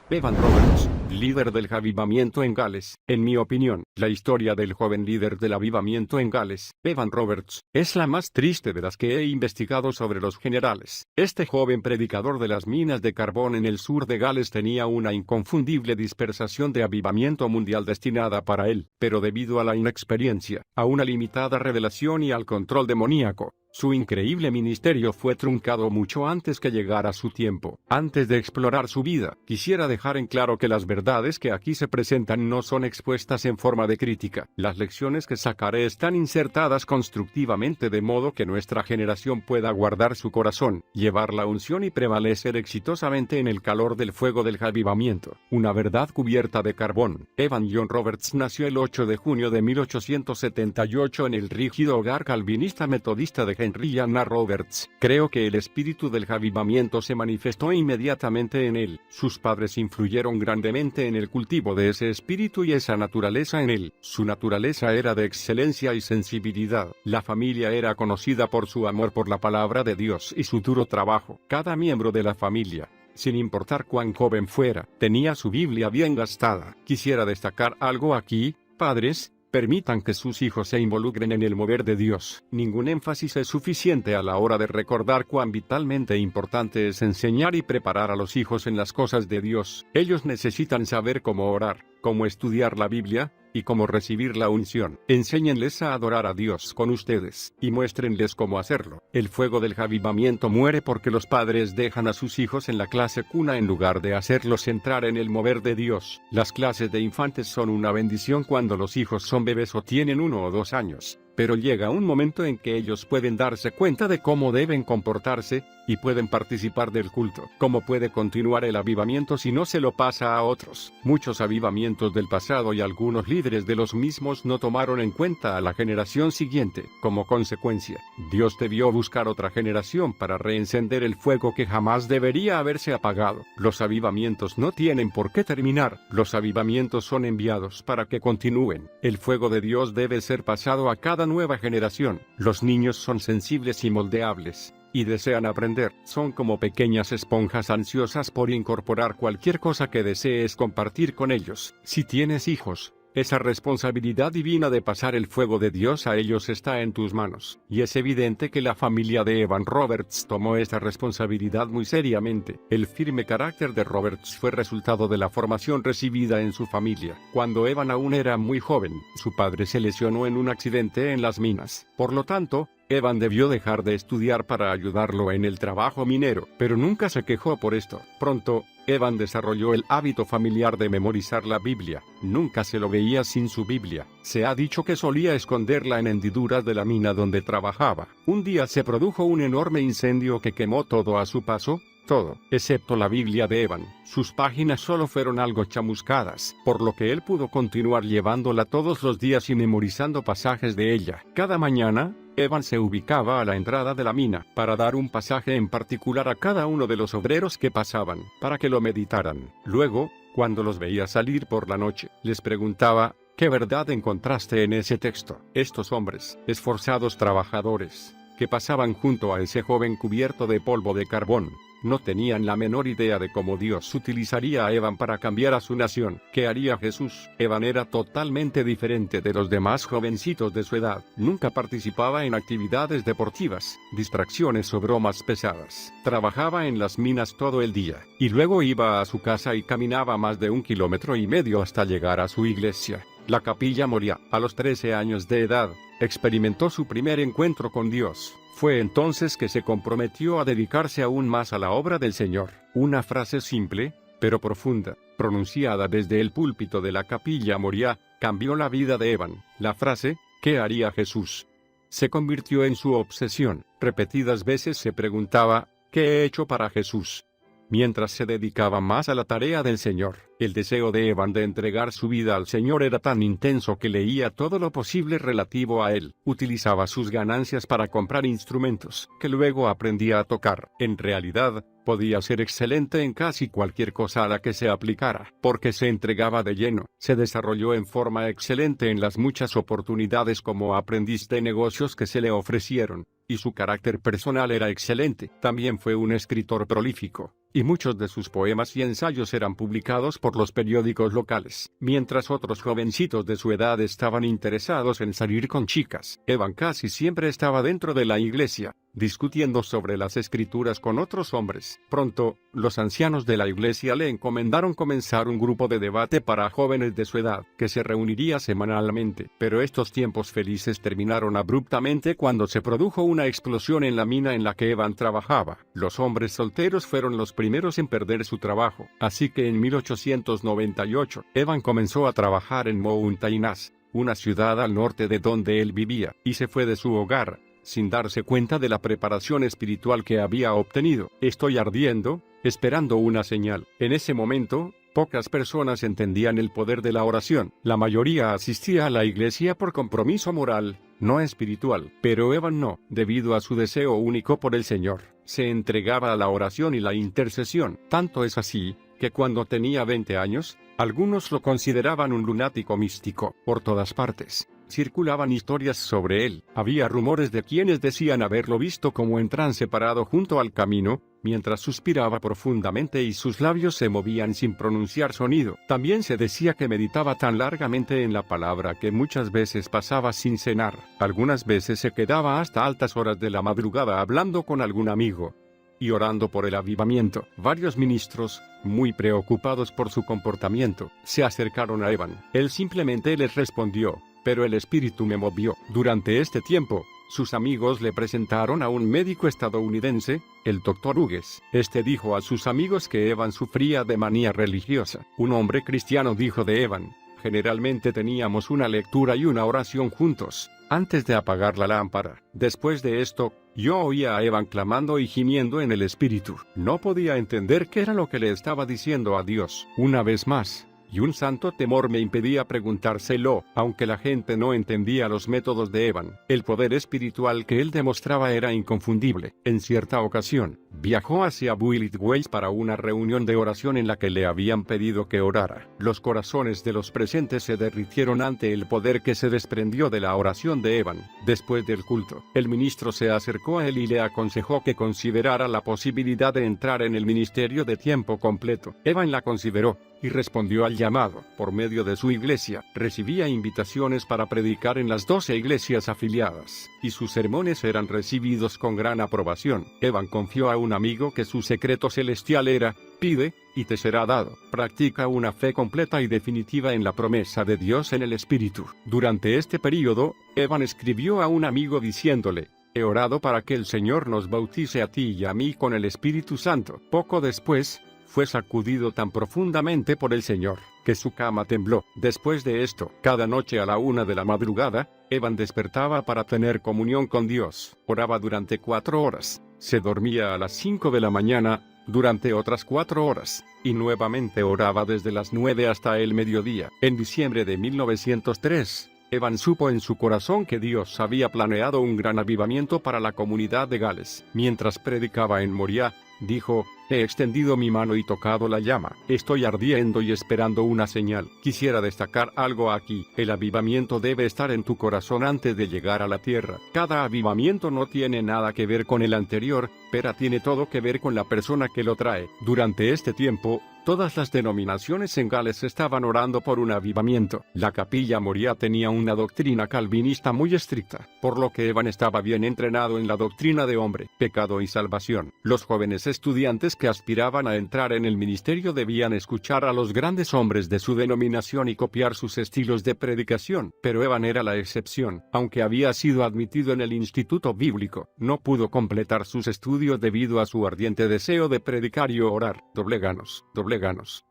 Evan Roberts, líder del avivamiento en Gales. En mi opinión, la historia del joven líder del avivamiento en Gales, Evan Roberts, es la más triste de las que he investigado sobre los generales. Este joven predicador de las minas de carbón en el sur de Gales tenía una inconfundible dispersación de avivamiento mundial destinada para él, pero debido a la inexperiencia, a una limitada revelación y al control demoníaco, su increíble ministerio fue truncado mucho antes que llegara su tiempo. Antes de explorar su vida, quisiera dejar en claro que las verdades que aquí se presentan no son expuestas en forma de crítica. Las lecciones que sacaré están insertadas constructivamente de modo que nuestra generación pueda guardar su corazón, llevar la unción y prevalecer exitosamente en el calor del fuego del avivamiento. Una verdad cubierta de carbón. Evan John Roberts nació el 8 de junio de 1878 en el rígido hogar calvinista metodista de Henry y Anna Roberts. Creo que el espíritu del avivamiento se manifestó inmediatamente en él. Sus padres influyeron grandemente en el cultivo de ese espíritu y esa naturaleza en él. Su naturaleza era de excelencia y sensibilidad. La familia era conocida por su amor por la palabra de Dios y su duro trabajo. Cada miembro de la familia, sin importar cuán joven fuera, tenía su Biblia bien gastada. Quisiera destacar algo aquí, padres. Permitan que sus hijos se involucren en el mover de Dios. Ningún énfasis es suficiente a la hora de recordar cuán vitalmente importante es enseñar y preparar a los hijos en las cosas de Dios. Ellos necesitan saber cómo orar, cómo estudiar la Biblia, y cómo recibir la unción. Enséñenles a adorar a Dios con ustedes, y muéstrenles cómo hacerlo. El fuego del avivamiento muere porque los padres dejan a sus hijos en la clase cuna en lugar de hacerlos entrar en el mover de Dios. Las clases de infantes son una bendición cuando los hijos son bebés o tienen 1 o 2 años. Pero llega un momento en que ellos pueden darse cuenta de cómo deben comportarse, y pueden participar del culto. ¿Cómo puede continuar el avivamiento si no se lo pasa a otros? Muchos avivamientos del pasado y algunos líderes de los mismos no tomaron en cuenta a la generación siguiente. Como consecuencia, Dios debió buscar otra generación para reencender el fuego que jamás debería haberse apagado. Los avivamientos no tienen por qué terminar. Los avivamientos son enviados para que continúen. El fuego de Dios debe ser pasado a cada nueva generación. Los niños son sensibles y moldeables, y desean aprender. Son como pequeñas esponjas ansiosas por incorporar cualquier cosa que desees compartir con ellos. Si tienes hijos, esa responsabilidad divina de pasar el fuego de Dios a ellos está en tus manos. Y es evidente que la familia de Evan Roberts tomó esta responsabilidad muy seriamente. El firme carácter de Roberts fue resultado de la formación recibida en su familia. Cuando Evan aún era muy joven, su padre se lesionó en un accidente en las minas. Por lo tanto, Evan debió dejar de estudiar para ayudarlo en el trabajo minero, pero nunca se quejó por esto. Pronto, Evan desarrolló el hábito familiar de memorizar la Biblia. Nunca se lo veía sin su Biblia. Se ha dicho que solía esconderla en hendiduras de la mina donde trabajaba. Un día se produjo un enorme incendio que quemó todo a su paso. Todo, excepto la Biblia de Evan. Sus páginas solo fueron algo chamuscadas, por lo que él pudo continuar llevándola todos los días y memorizando pasajes de ella. Cada mañana, Evan se ubicaba a la entrada de la mina, para dar un pasaje en particular a cada uno de los obreros que pasaban, para que lo meditaran. Luego, cuando los veía salir por la noche, les preguntaba: ¿qué verdad encontraste en ese texto? Estos hombres, esforzados trabajadores, que pasaban junto a ese joven cubierto de polvo de carbón, no tenían la menor idea de cómo Dios utilizaría a Evan para cambiar a su nación. ¿Qué haría Jesús? Evan era totalmente diferente de los demás jovencitos de su edad. Nunca participaba en actividades deportivas, distracciones o bromas pesadas. Trabajaba en las minas todo el día, y luego iba a su casa y caminaba más de 1,5 kilómetros hasta llegar a su iglesia, la Capilla Moriah. A los 13 años de edad, experimentó su primer encuentro con Dios. Fue entonces que se comprometió a dedicarse aún más a la obra del Señor. Una frase simple, pero profunda, pronunciada desde el púlpito de la Capilla Moriah, cambió la vida de Evan. La frase, ¿qué haría Jesús?, se convirtió en su obsesión. Repetidas veces se preguntaba: ¿qué he hecho para Jesús?, mientras se dedicaba más a la tarea del Señor. El deseo de Evan de entregar su vida al Señor era tan intenso que leía todo lo posible relativo a él. Utilizaba sus ganancias para comprar instrumentos, que luego aprendía a tocar. En realidad, podía ser excelente en casi cualquier cosa a la que se aplicara, porque se entregaba de lleno. Se desarrolló en forma excelente en las muchas oportunidades como aprendiz de negocios que se le ofrecieron, y su carácter personal era excelente. También fue un escritor prolífico. y muchos de sus poemas y ensayos eran publicados por los periódicos locales. Mientras otros jovencitos de su edad estaban interesados en salir con chicas, Evan casi siempre estaba dentro de la iglesia, discutiendo sobre las escrituras con otros hombres. Pronto, los ancianos de la iglesia le encomendaron comenzar un grupo de debate para jóvenes de su edad, que se reuniría semanalmente. Pero estos tiempos felices terminaron abruptamente cuando se produjo una explosión en la mina en la que Evan trabajaba. Los hombres solteros fueron los primeros en perder su trabajo, así que en 1898, Evan comenzó a trabajar en Mountain-Ash, una ciudad al norte de donde él vivía, y se fue de su hogar, sin darse cuenta de la preparación espiritual que había obtenido. Estoy ardiendo, esperando una señal. En ese momento, pocas personas entendían el poder de la oración. La mayoría asistía a la iglesia por compromiso moral, no espiritual. Pero Evan no, debido a su deseo único por el Señor. Se entregaba a la oración y la intercesión. Tanto es así, que cuando tenía 20 años, algunos lo consideraban un lunático místico. Por todas partes circulaban historias sobre él. Había rumores de quienes decían haberlo visto como en trance parado junto al camino, mientras suspiraba profundamente y sus labios se movían sin pronunciar sonido. También se decía que meditaba tan largamente en la palabra que muchas veces pasaba sin cenar. Algunas veces se quedaba hasta altas horas de la madrugada hablando con algún amigo y orando por el avivamiento. Varios ministros, muy preocupados por su comportamiento, se acercaron a Evan. Él simplemente les respondió: pero el Espíritu me movió. Durante este tiempo, sus amigos le presentaron a un médico estadounidense, el Dr. Hughes. Este dijo a sus amigos que Evan sufría de manía religiosa. Un hombre cristiano dijo de Evan: generalmente teníamos una lectura y una oración juntos, antes de apagar la lámpara. Después de esto, yo oía a Evan clamando y gimiendo en el Espíritu. No podía entender qué era lo que le estaba diciendo a Dios. Una vez más, y un santo temor me impedía preguntárselo, aunque la gente no entendía los métodos de Evan. El poder espiritual que él demostraba era inconfundible. En cierta ocasión, viajó hacia Bulleit Wells para una reunión de oración en la que le habían pedido que orara. Los corazones de los presentes se derritieron ante el poder que se desprendió de la oración de Evan. Después del culto, el ministro se acercó a él y le aconsejó que considerara la posibilidad de entrar en el ministerio de tiempo completo. Evan la consideró y respondió al llamado. Por medio de su iglesia, recibía invitaciones para predicar en las 12 iglesias afiliadas, y sus sermones eran recibidos con gran aprobación. Evan confió a un amigo que su secreto celestial era: pide, y te será dado. Practica una fe completa y definitiva en la promesa de Dios en el Espíritu. Durante este período, Evan escribió a un amigo diciéndole: he orado para que el Señor nos bautice a ti y a mí con el Espíritu Santo. Poco después, fue sacudido tan profundamente por el Señor, que su cama tembló. Después de esto, cada noche a la 1 de la madrugada, Evan despertaba para tener comunión con Dios. Oraba durante 4 horas, se dormía a las 5 de la mañana, durante otras 4 horas, y nuevamente oraba desde las 9 hasta el mediodía. En diciembre de 1903, Evan supo en su corazón que Dios había planeado un gran avivamiento para la comunidad de Gales. Mientras predicaba en Moriah, dijo: he extendido mi mano y tocado la llama. Estoy ardiendo y esperando una señal. Quisiera destacar algo aquí. El avivamiento debe estar en tu corazón antes de llegar a la tierra. Cada avivamiento no tiene nada que ver con el anterior, pero tiene todo que ver con la persona que lo trae. Durante este tiempo, todas las denominaciones en Gales estaban orando por un avivamiento. La capilla Moriah tenía una doctrina calvinista muy estricta, por lo que Evan estaba bien entrenado en la doctrina de hombre, pecado y salvación. Los jóvenes estudiantes que aspiraban a entrar en el ministerio debían escuchar a los grandes hombres de su denominación y copiar sus estilos de predicación, pero Evan era la excepción. Aunque había sido admitido en el instituto bíblico, no pudo completar sus estudios debido a su ardiente deseo de predicar y orar. Dobleganos.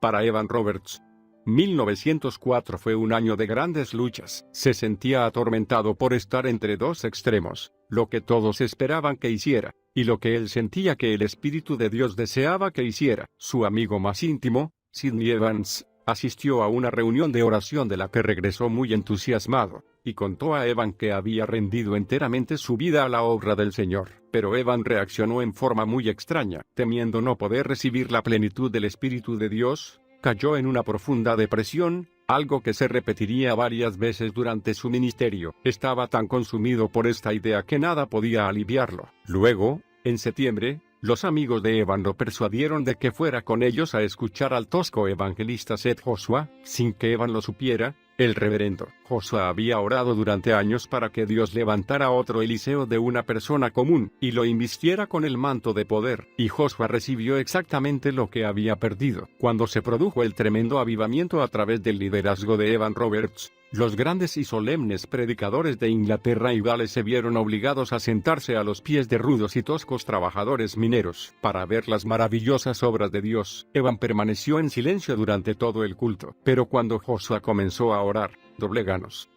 Para Evan Roberts, 1904 fue un año de grandes luchas. Se sentía atormentado por estar entre dos extremos: lo que todos esperaban que hiciera, y lo que él sentía que el Espíritu de Dios deseaba que hiciera. Su amigo más íntimo, Sidney Evans, asistió a una reunión de oración de la que regresó muy entusiasmado, y contó a Evan que había rendido enteramente su vida a la obra del Señor. Pero Evan reaccionó en forma muy extraña. Temiendo no poder recibir la plenitud del Espíritu de Dios, cayó en una profunda depresión, algo que se repetiría varias veces durante su ministerio. Estaba tan consumido por esta idea que nada podía aliviarlo. Luego, en septiembre, Los amigos de Evan lo persuadieron de que fuera con ellos a escuchar al tosco evangelista Seth Joshua, sin que Evan lo supiera. El reverendo Joshua había orado durante años para que Dios levantara otro Eliseo de una persona común, y lo invistiera con el manto de poder, y Joshua recibió exactamente lo que había perdido. Cuando se produjo el tremendo avivamiento a través del liderazgo de Evan Roberts, los grandes y solemnes predicadores de Inglaterra y Gales se vieron obligados a sentarse a los pies de rudos y toscos trabajadores mineros, para ver las maravillosas obras de Dios. Evan permaneció en silencio durante todo el culto, pero cuando Joshua comenzó a orar, dobleganos.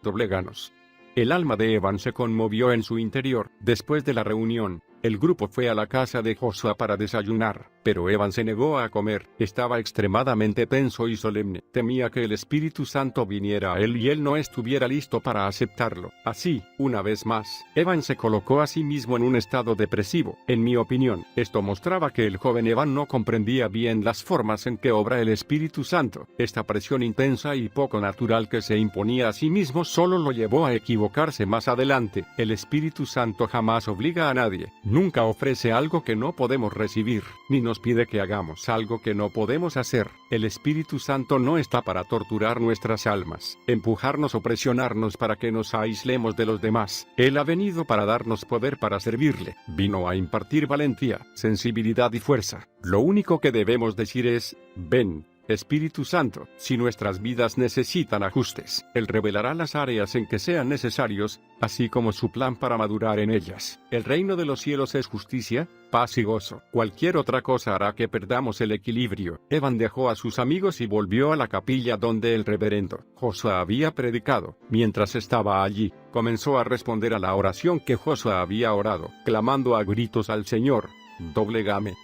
El alma de Evan se conmovió en su interior. Después de la reunión, el grupo fue a la casa de Joshua para desayunar, pero Evan se negó a comer. Estaba extremadamente tenso y solemne. Temía que el Espíritu Santo viniera a él y él no estuviera listo para aceptarlo. Así, una vez más, Evan se colocó a sí mismo en un estado depresivo. En mi opinión, esto mostraba que el joven Evan no comprendía bien las formas en que obra el Espíritu Santo. Esta presión intensa y poco natural que se imponía a sí mismo solo lo llevó a equivocarse más adelante. El Espíritu Santo jamás obliga a nadie. Nunca ofrece algo que no podemos recibir, ni nos pide que hagamos algo que no podemos hacer. El Espíritu Santo no está para torturar nuestras almas, empujarnos o presionarnos para que nos aislemos de los demás. Él ha venido para darnos poder para servirle. Vino a impartir valentía, sensibilidad y fuerza. Lo único que debemos decir es, ven, Espíritu Santo. Si nuestras vidas necesitan ajustes, Él revelará las áreas en que sean necesarios, así como su plan para madurar en ellas. El reino de los cielos es justicia, paz y gozo. Cualquier otra cosa hará que perdamos el equilibrio. Evan dejó a sus amigos y volvió a la capilla donde el reverendo Joshua había predicado. Mientras estaba allí, comenzó a responder a la oración que Joshua había orado, clamando a gritos al Señor: doblegame.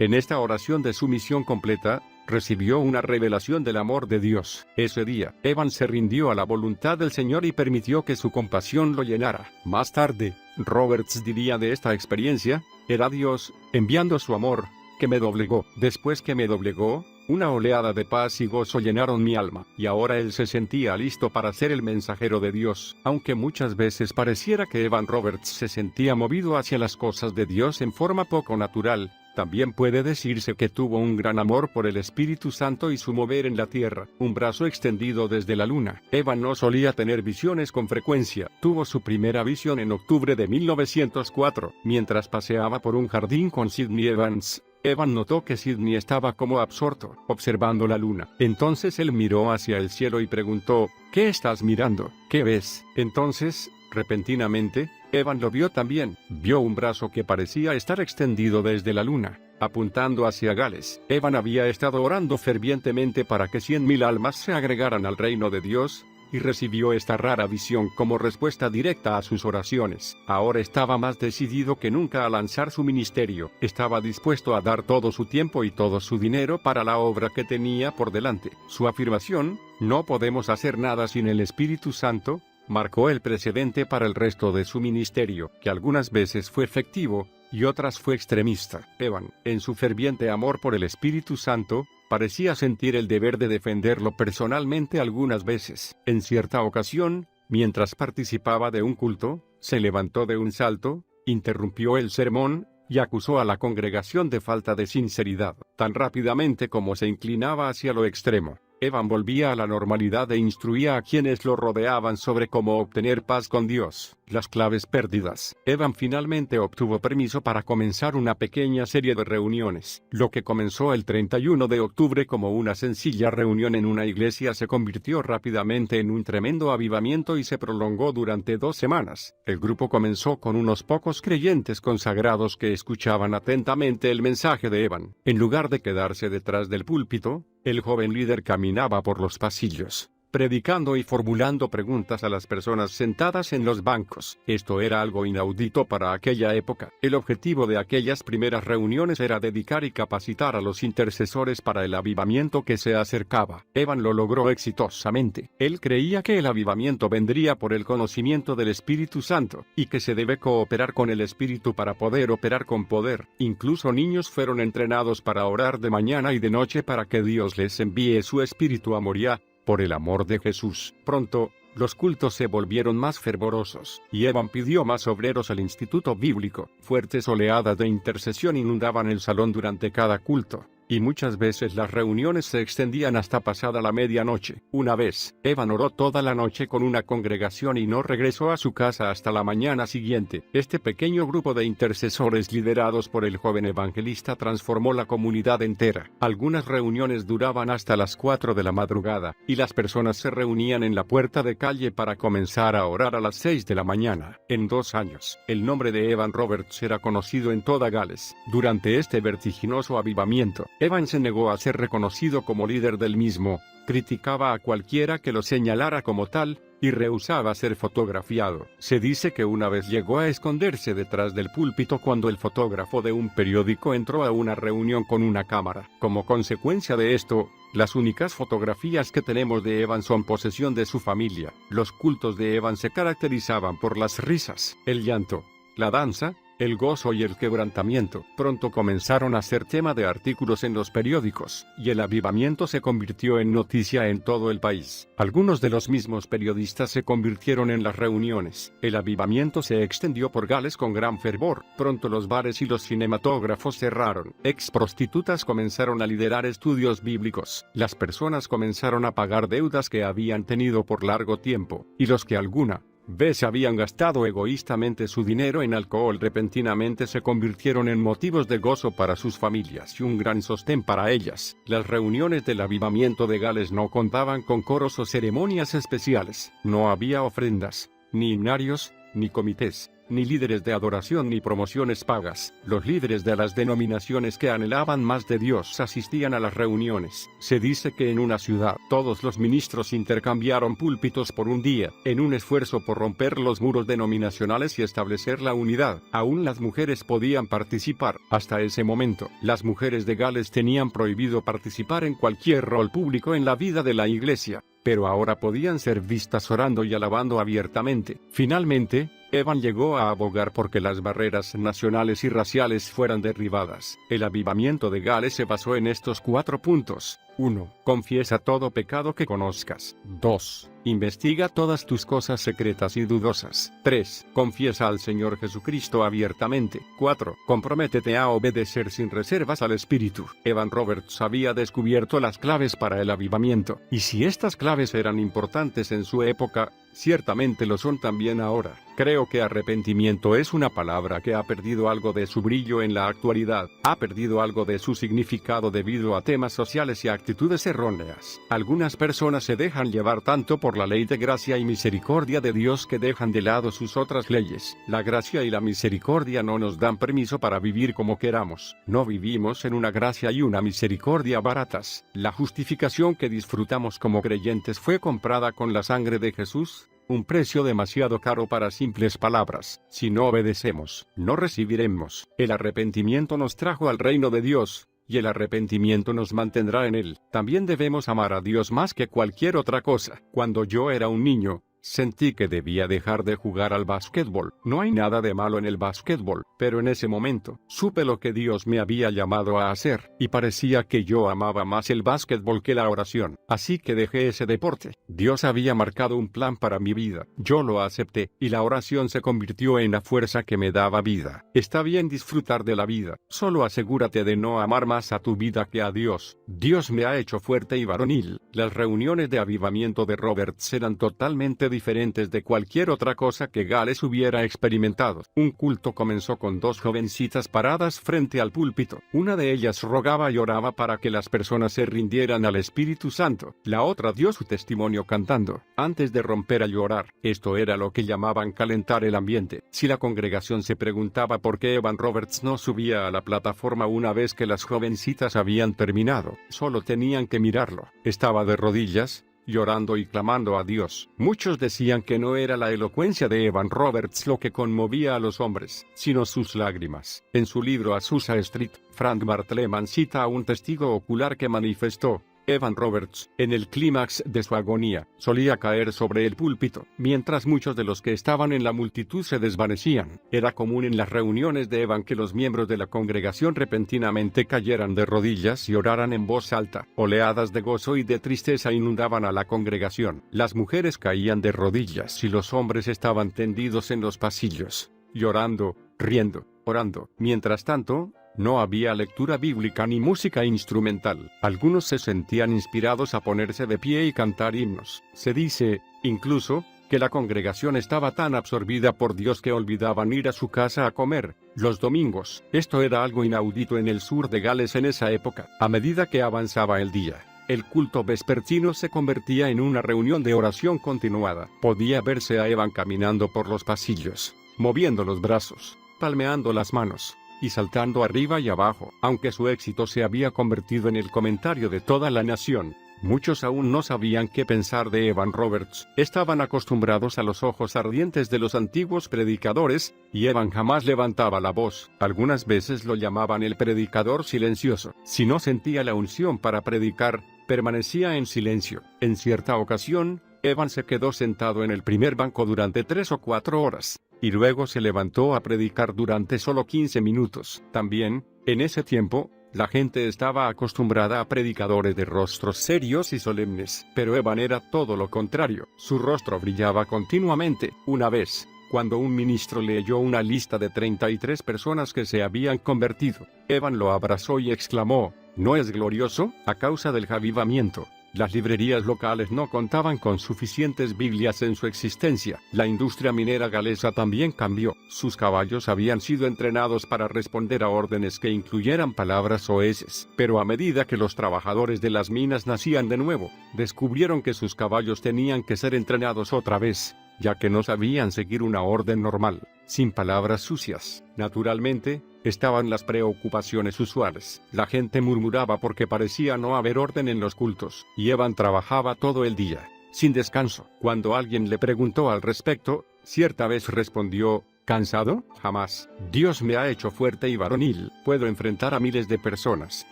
En esta oración de sumisión completa, recibió una revelación del amor de Dios. Ese día, Evan se rindió a la voluntad del Señor y permitió que su compasión lo llenara. Más tarde, Roberts diría de esta experiencia: era Dios, enviando su amor, que me doblegó. Después que me doblegó, una oleada de paz y gozo llenaron mi alma, y ahora él se sentía listo para ser el mensajero de Dios. Aunque muchas veces pareciera que Evan Roberts se sentía movido hacia las cosas de Dios en forma poco natural, también puede decirse que tuvo un gran amor por el Espíritu Santo y su mover en la tierra, un brazo extendido desde la luna. Evan no solía tener visiones con frecuencia. Tuvo su primera visión en octubre de 1904, mientras paseaba por un jardín con Sidney Evans. Evan notó que Sidney estaba como absorto, observando la luna. Entonces él miró hacia el cielo y preguntó: ¿qué estás mirando? ¿Qué ves? Entonces, repentinamente, Evan lo vio también. Vio un brazo que parecía estar extendido desde la luna, apuntando hacia Gales. Evan había estado orando fervientemente para que 100,000 almas se agregaran al reino de Dios, y recibió esta rara visión como respuesta directa a sus oraciones. Ahora estaba más decidido que nunca a lanzar su ministerio. Estaba dispuesto a dar todo su tiempo y todo su dinero para la obra que tenía por delante. Su afirmación: no podemos hacer nada sin el Espíritu Santo, marcó el precedente para el resto de su ministerio, que algunas veces fue efectivo, y otras fue extremista. Evan, en su ferviente amor por el Espíritu Santo, parecía sentir el deber de defenderlo personalmente algunas veces. En cierta ocasión, mientras participaba de un culto, se levantó de un salto, interrumpió el sermón, y acusó a la congregación de falta de sinceridad, tan rápidamente como se inclinaba hacia lo extremo. Evan volvía a la normalidad e instruía a quienes lo rodeaban sobre cómo obtener paz con Dios. Las claves perdidas. Evan finalmente obtuvo permiso para comenzar una pequeña serie de reuniones. Lo que comenzó el 31 de octubre como una sencilla reunión en una iglesia se convirtió rápidamente en un tremendo avivamiento y se prolongó durante 2 semanas. El grupo comenzó con unos pocos creyentes consagrados que escuchaban atentamente el mensaje de Evan. En lugar de quedarse detrás del púlpito, el joven líder caminaba por los pasillos, predicando y formulando preguntas a las personas sentadas en los bancos. Esto era algo inaudito para aquella época. El objetivo de aquellas primeras reuniones era dedicar y capacitar a los intercesores para el avivamiento que se acercaba. Evan lo logró exitosamente. Él creía que el avivamiento vendría por el conocimiento del Espíritu Santo, y que se debe cooperar con el Espíritu para poder operar con poder. Incluso niños fueron entrenados para orar de mañana y de noche para que Dios les envíe su Espíritu a Moriah, por el amor de Jesús. Pronto, los cultos se volvieron más fervorosos, y Evan pidió más obreros al instituto bíblico. Fuertes oleadas de intercesión inundaban el salón durante cada culto, y muchas veces las reuniones se extendían hasta pasada la medianoche. Una vez, Evan oró toda la noche con una congregación y no regresó a su casa hasta la mañana siguiente. Este pequeño grupo de intercesores liderados por el joven evangelista transformó la comunidad entera. Algunas reuniones duraban hasta las 4 de la madrugada, y las personas se reunían en la puerta de calle para comenzar a orar a las 6 de la mañana. En 2 años, el nombre de Evan Roberts era conocido en toda Gales. Durante este vertiginoso avivamiento, Evan se negó a ser reconocido como líder del mismo, criticaba a cualquiera que lo señalara como tal, y rehusaba ser fotografiado. Se dice que una vez llegó a esconderse detrás del púlpito cuando el fotógrafo de un periódico entró a una reunión con una cámara. Como consecuencia de esto, las únicas fotografías que tenemos de Evan son posesión de su familia. Los cultos de Evan se caracterizaban por las risas, el llanto, la danza, el gozo y el quebrantamiento. Pronto comenzaron a ser tema de artículos en los periódicos, y el avivamiento se convirtió en noticia en todo el país. Algunos de los mismos periodistas se convirtieron en las reuniones. El avivamiento se extendió por Gales con gran fervor. Pronto los bares y los cinematógrafos cerraron. Ex prostitutas comenzaron a liderar estudios bíblicos. Las personas comenzaron a pagar deudas que habían tenido por largo tiempo, y los que alguna vez habían gastado egoístamente su dinero en alcohol repentinamente se convirtieron en motivos de gozo para sus familias y un gran sostén para ellas. Las reuniones del avivamiento de Gales no contaban con coros o ceremonias especiales. No había ofrendas, ni himnarios, ni comités, ni líderes de adoración ni promociones pagas. Los líderes de las denominaciones que anhelaban más de Dios asistían a las reuniones. Se dice que en una ciudad, todos los ministros intercambiaron púlpitos por un día, en un esfuerzo por romper los muros denominacionales y establecer la unidad. Aún las mujeres podían participar. Hasta ese momento, las mujeres de Gales tenían prohibido participar en cualquier rol público en la vida de la iglesia, pero ahora podían ser vistas orando y alabando abiertamente. Finalmente, Evan llegó a abogar porque las barreras nacionales y raciales fueran derribadas. El avivamiento de Gales se basó en estos 4 puntos. 1. Confiesa todo pecado que conozcas. 2. Investiga todas tus cosas secretas y dudosas. 3. Confiesa al Señor Jesucristo abiertamente. 4. Comprométete a obedecer sin reservas al Espíritu. Evan Roberts había descubierto las claves para el avivamiento, y si estas claves eran importantes en su época, ciertamente lo son también ahora. Creo que arrepentimiento es una palabra que ha perdido algo de su brillo en la actualidad, ha perdido algo de su significado debido a temas sociales y actitudes erróneas. Algunas personas se dejan llevar tanto por la ley de gracia y misericordia de Dios que dejan de lado sus otras leyes. La gracia y la misericordia no nos dan permiso para vivir como queramos. No vivimos en una gracia y una misericordia baratas. La justificación que disfrutamos como creyentes fue comprada con la sangre de Jesús. Un precio demasiado caro para simples palabras. Si no obedecemos, no recibiremos. El arrepentimiento nos trajo al reino de Dios, y el arrepentimiento nos mantendrá en él. También debemos amar a Dios más que cualquier otra cosa. Cuando yo era un niño, sentí que debía dejar de jugar al básquetbol. No hay nada de malo en el básquetbol, pero en ese momento, supe lo que Dios me había llamado a hacer, y parecía que yo amaba más el básquetbol que la oración. Así que dejé ese deporte. Dios había marcado un plan para mi vida. Yo lo acepté, y la oración se convirtió en la fuerza que me daba vida. Está bien disfrutar de la vida, solo asegúrate de no amar más a tu vida que a Dios. Dios me ha hecho fuerte y varonil. Las reuniones de avivamiento de Roberts eran totalmente diferentes de cualquier otra cosa que Gales hubiera experimentado. Un culto comenzó con 2 jovencitas paradas frente al púlpito. Una de ellas rogaba y oraba para que las personas se rindieran al Espíritu Santo. La otra dio su testimonio cantando, antes de romper a llorar. Esto era lo que llamaban calentar el ambiente. Si la congregación se preguntaba por qué Evan Roberts no subía a la plataforma una vez que las jovencitas habían terminado, solo tenían que mirarlo. Estaba de rodillas, llorando y clamando a Dios. Muchos decían que no era la elocuencia de Evan Roberts lo que conmovía a los hombres, sino sus lágrimas. En su libro Azusa Street, Frank Bartleman cita a un testigo ocular que manifestó: Evan Roberts, en el clímax de su agonía, solía caer sobre el púlpito, mientras muchos de los que estaban en la multitud se desvanecían. Era común en las reuniones de Evan que los miembros de la congregación repentinamente cayeran de rodillas y oraran en voz alta. Oleadas de gozo y de tristeza inundaban a la congregación. Las mujeres caían de rodillas y los hombres estaban tendidos en los pasillos, llorando, riendo, orando. Mientras tanto, no había lectura bíblica ni música instrumental. Algunos se sentían inspirados a ponerse de pie y cantar himnos. Se dice, incluso, que la congregación estaba tan absorbida por Dios que olvidaban ir a su casa a comer los domingos. Esto era algo inaudito en el sur de Gales en esa época. A medida que avanzaba el día, el culto vespertino se convertía en una reunión de oración continuada. Podía verse a Evan caminando por los pasillos, moviendo los brazos, palmeando las manos y saltando arriba y abajo. Aunque su éxito se había convertido en el comentario de toda la nación, muchos aún no sabían qué pensar de Evan Roberts. Estaban acostumbrados a los ojos ardientes de los antiguos predicadores, y Evan jamás levantaba la voz. Algunas veces lo llamaban el predicador silencioso. Si no sentía la unción para predicar, permanecía en silencio. En cierta ocasión, Evan se quedó sentado en el primer banco durante 3 o 4 horas, y luego se levantó a predicar durante solo 15 minutos. También, en ese tiempo, la gente estaba acostumbrada a predicadores de rostros serios y solemnes, pero Evan era todo lo contrario. Su rostro brillaba continuamente. Una vez, cuando un ministro leyó una lista de 33 personas que se habían convertido, Evan lo abrazó y exclamó, ¿no es glorioso? A causa del avivamiento, las librerías locales no contaban con suficientes Biblias en su existencia. La industria minera galesa también cambió. Sus caballos habían sido entrenados para responder a órdenes que incluyeran palabras soeces. Pero a medida que los trabajadores de las minas nacían de nuevo, descubrieron que sus caballos tenían que ser entrenados otra vez, ya que no sabían seguir una orden normal, sin palabras sucias. Naturalmente, estaban las preocupaciones usuales. La gente murmuraba porque parecía no haber orden en los cultos, y Evan trabajaba todo el día, sin descanso. Cuando alguien le preguntó al respecto, cierta vez respondió, ¿cansado? Jamás. Dios me ha hecho fuerte y varonil. Puedo enfrentar a miles de personas.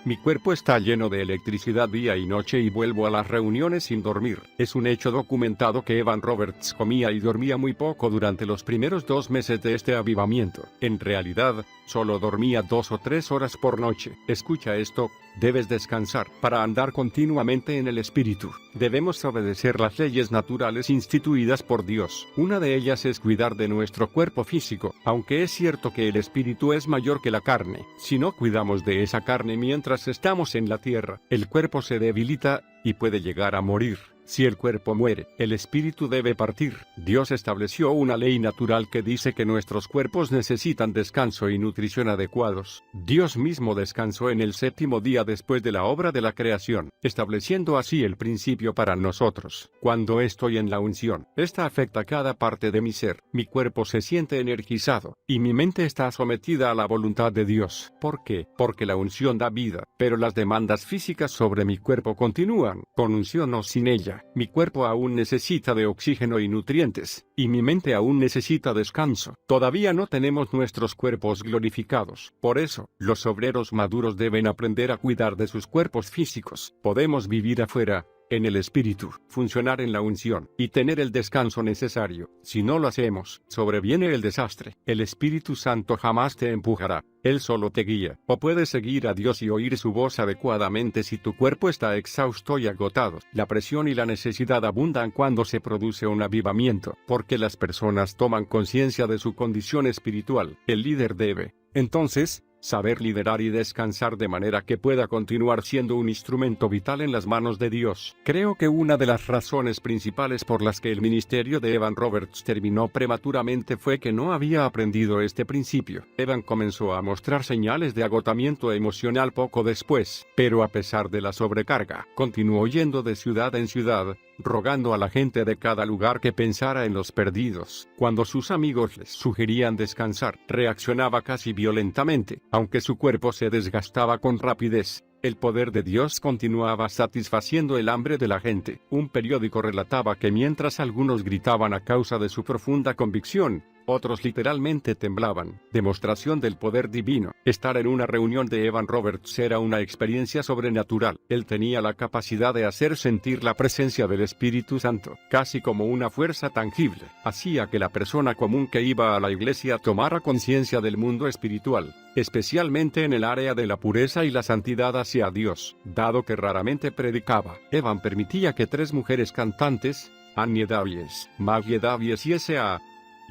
Mi cuerpo está lleno de electricidad día y noche y vuelvo a las reuniones sin dormir. Es un hecho documentado que Evan Roberts comía y dormía muy poco durante los primeros 2 meses de este avivamiento. En realidad, solo dormía 2 o 3 horas por noche. Escucha esto, debes descansar para andar continuamente en el Espíritu. Debemos obedecer las leyes naturales instituidas por Dios. Una de ellas es cuidar de nuestro cuerpo físico, aunque es cierto que el Espíritu es mayor que la carne. Si no cuidamos de esa carne mientras estamos en la tierra, el cuerpo se debilita y puede llegar a morir. Si el cuerpo muere, el espíritu debe partir. Dios estableció una ley natural que dice que nuestros cuerpos necesitan descanso y nutrición adecuados. Dios mismo descansó en el 7º día después de la obra de la creación, estableciendo así el principio para nosotros. Cuando estoy en la unción, esta afecta cada parte de mi ser. Mi cuerpo se siente energizado, y mi mente está sometida a la voluntad de Dios. ¿Por qué? Porque la unción da vida, pero las demandas físicas sobre mi cuerpo continúan, con unción o sin ella. Mi cuerpo aún necesita de oxígeno y nutrientes, y mi mente aún necesita descanso. Todavía no tenemos nuestros cuerpos glorificados. Por eso, los obreros maduros deben aprender a cuidar de sus cuerpos físicos. Podemos vivir afuera, en el Espíritu, funcionar en la unción, y tener el descanso necesario. Si no lo hacemos, sobreviene el desastre. El Espíritu Santo jamás te empujará. Él solo te guía. O puedes seguir a Dios y oír su voz adecuadamente si tu cuerpo está exhausto y agotado. La presión y la necesidad abundan cuando se produce un avivamiento, porque las personas toman conciencia de su condición espiritual. El líder debe, entonces, saber liderar y descansar de manera que pueda continuar siendo un instrumento vital en las manos de Dios. Creo que una de las razones principales por las que el ministerio de Evan Roberts terminó prematuramente fue que no había aprendido este principio. Evan comenzó a mostrar señales de agotamiento emocional poco después, pero a pesar de la sobrecarga, continuó yendo de ciudad en ciudad, rogando a la gente de cada lugar que pensara en los perdidos. Cuando sus amigos les sugerían descansar, reaccionaba casi violentamente. Aunque su cuerpo se desgastaba con rapidez, el poder de Dios continuaba satisfaciendo el hambre de la gente. Un periódico relataba que mientras algunos gritaban a causa de su profunda convicción, otros literalmente temblaban. Demostración del poder divino. Estar en una reunión de Evan Roberts era una experiencia sobrenatural. Él tenía la capacidad de hacer sentir la presencia del Espíritu Santo, casi como una fuerza tangible. Hacía que la persona común que iba a la iglesia tomara conciencia del mundo espiritual, especialmente en el área de la pureza y la santidad hacia Dios. Dado que raramente predicaba, Evan permitía que 3 mujeres cantantes, Annie Davies, Maggie Davies y S.A.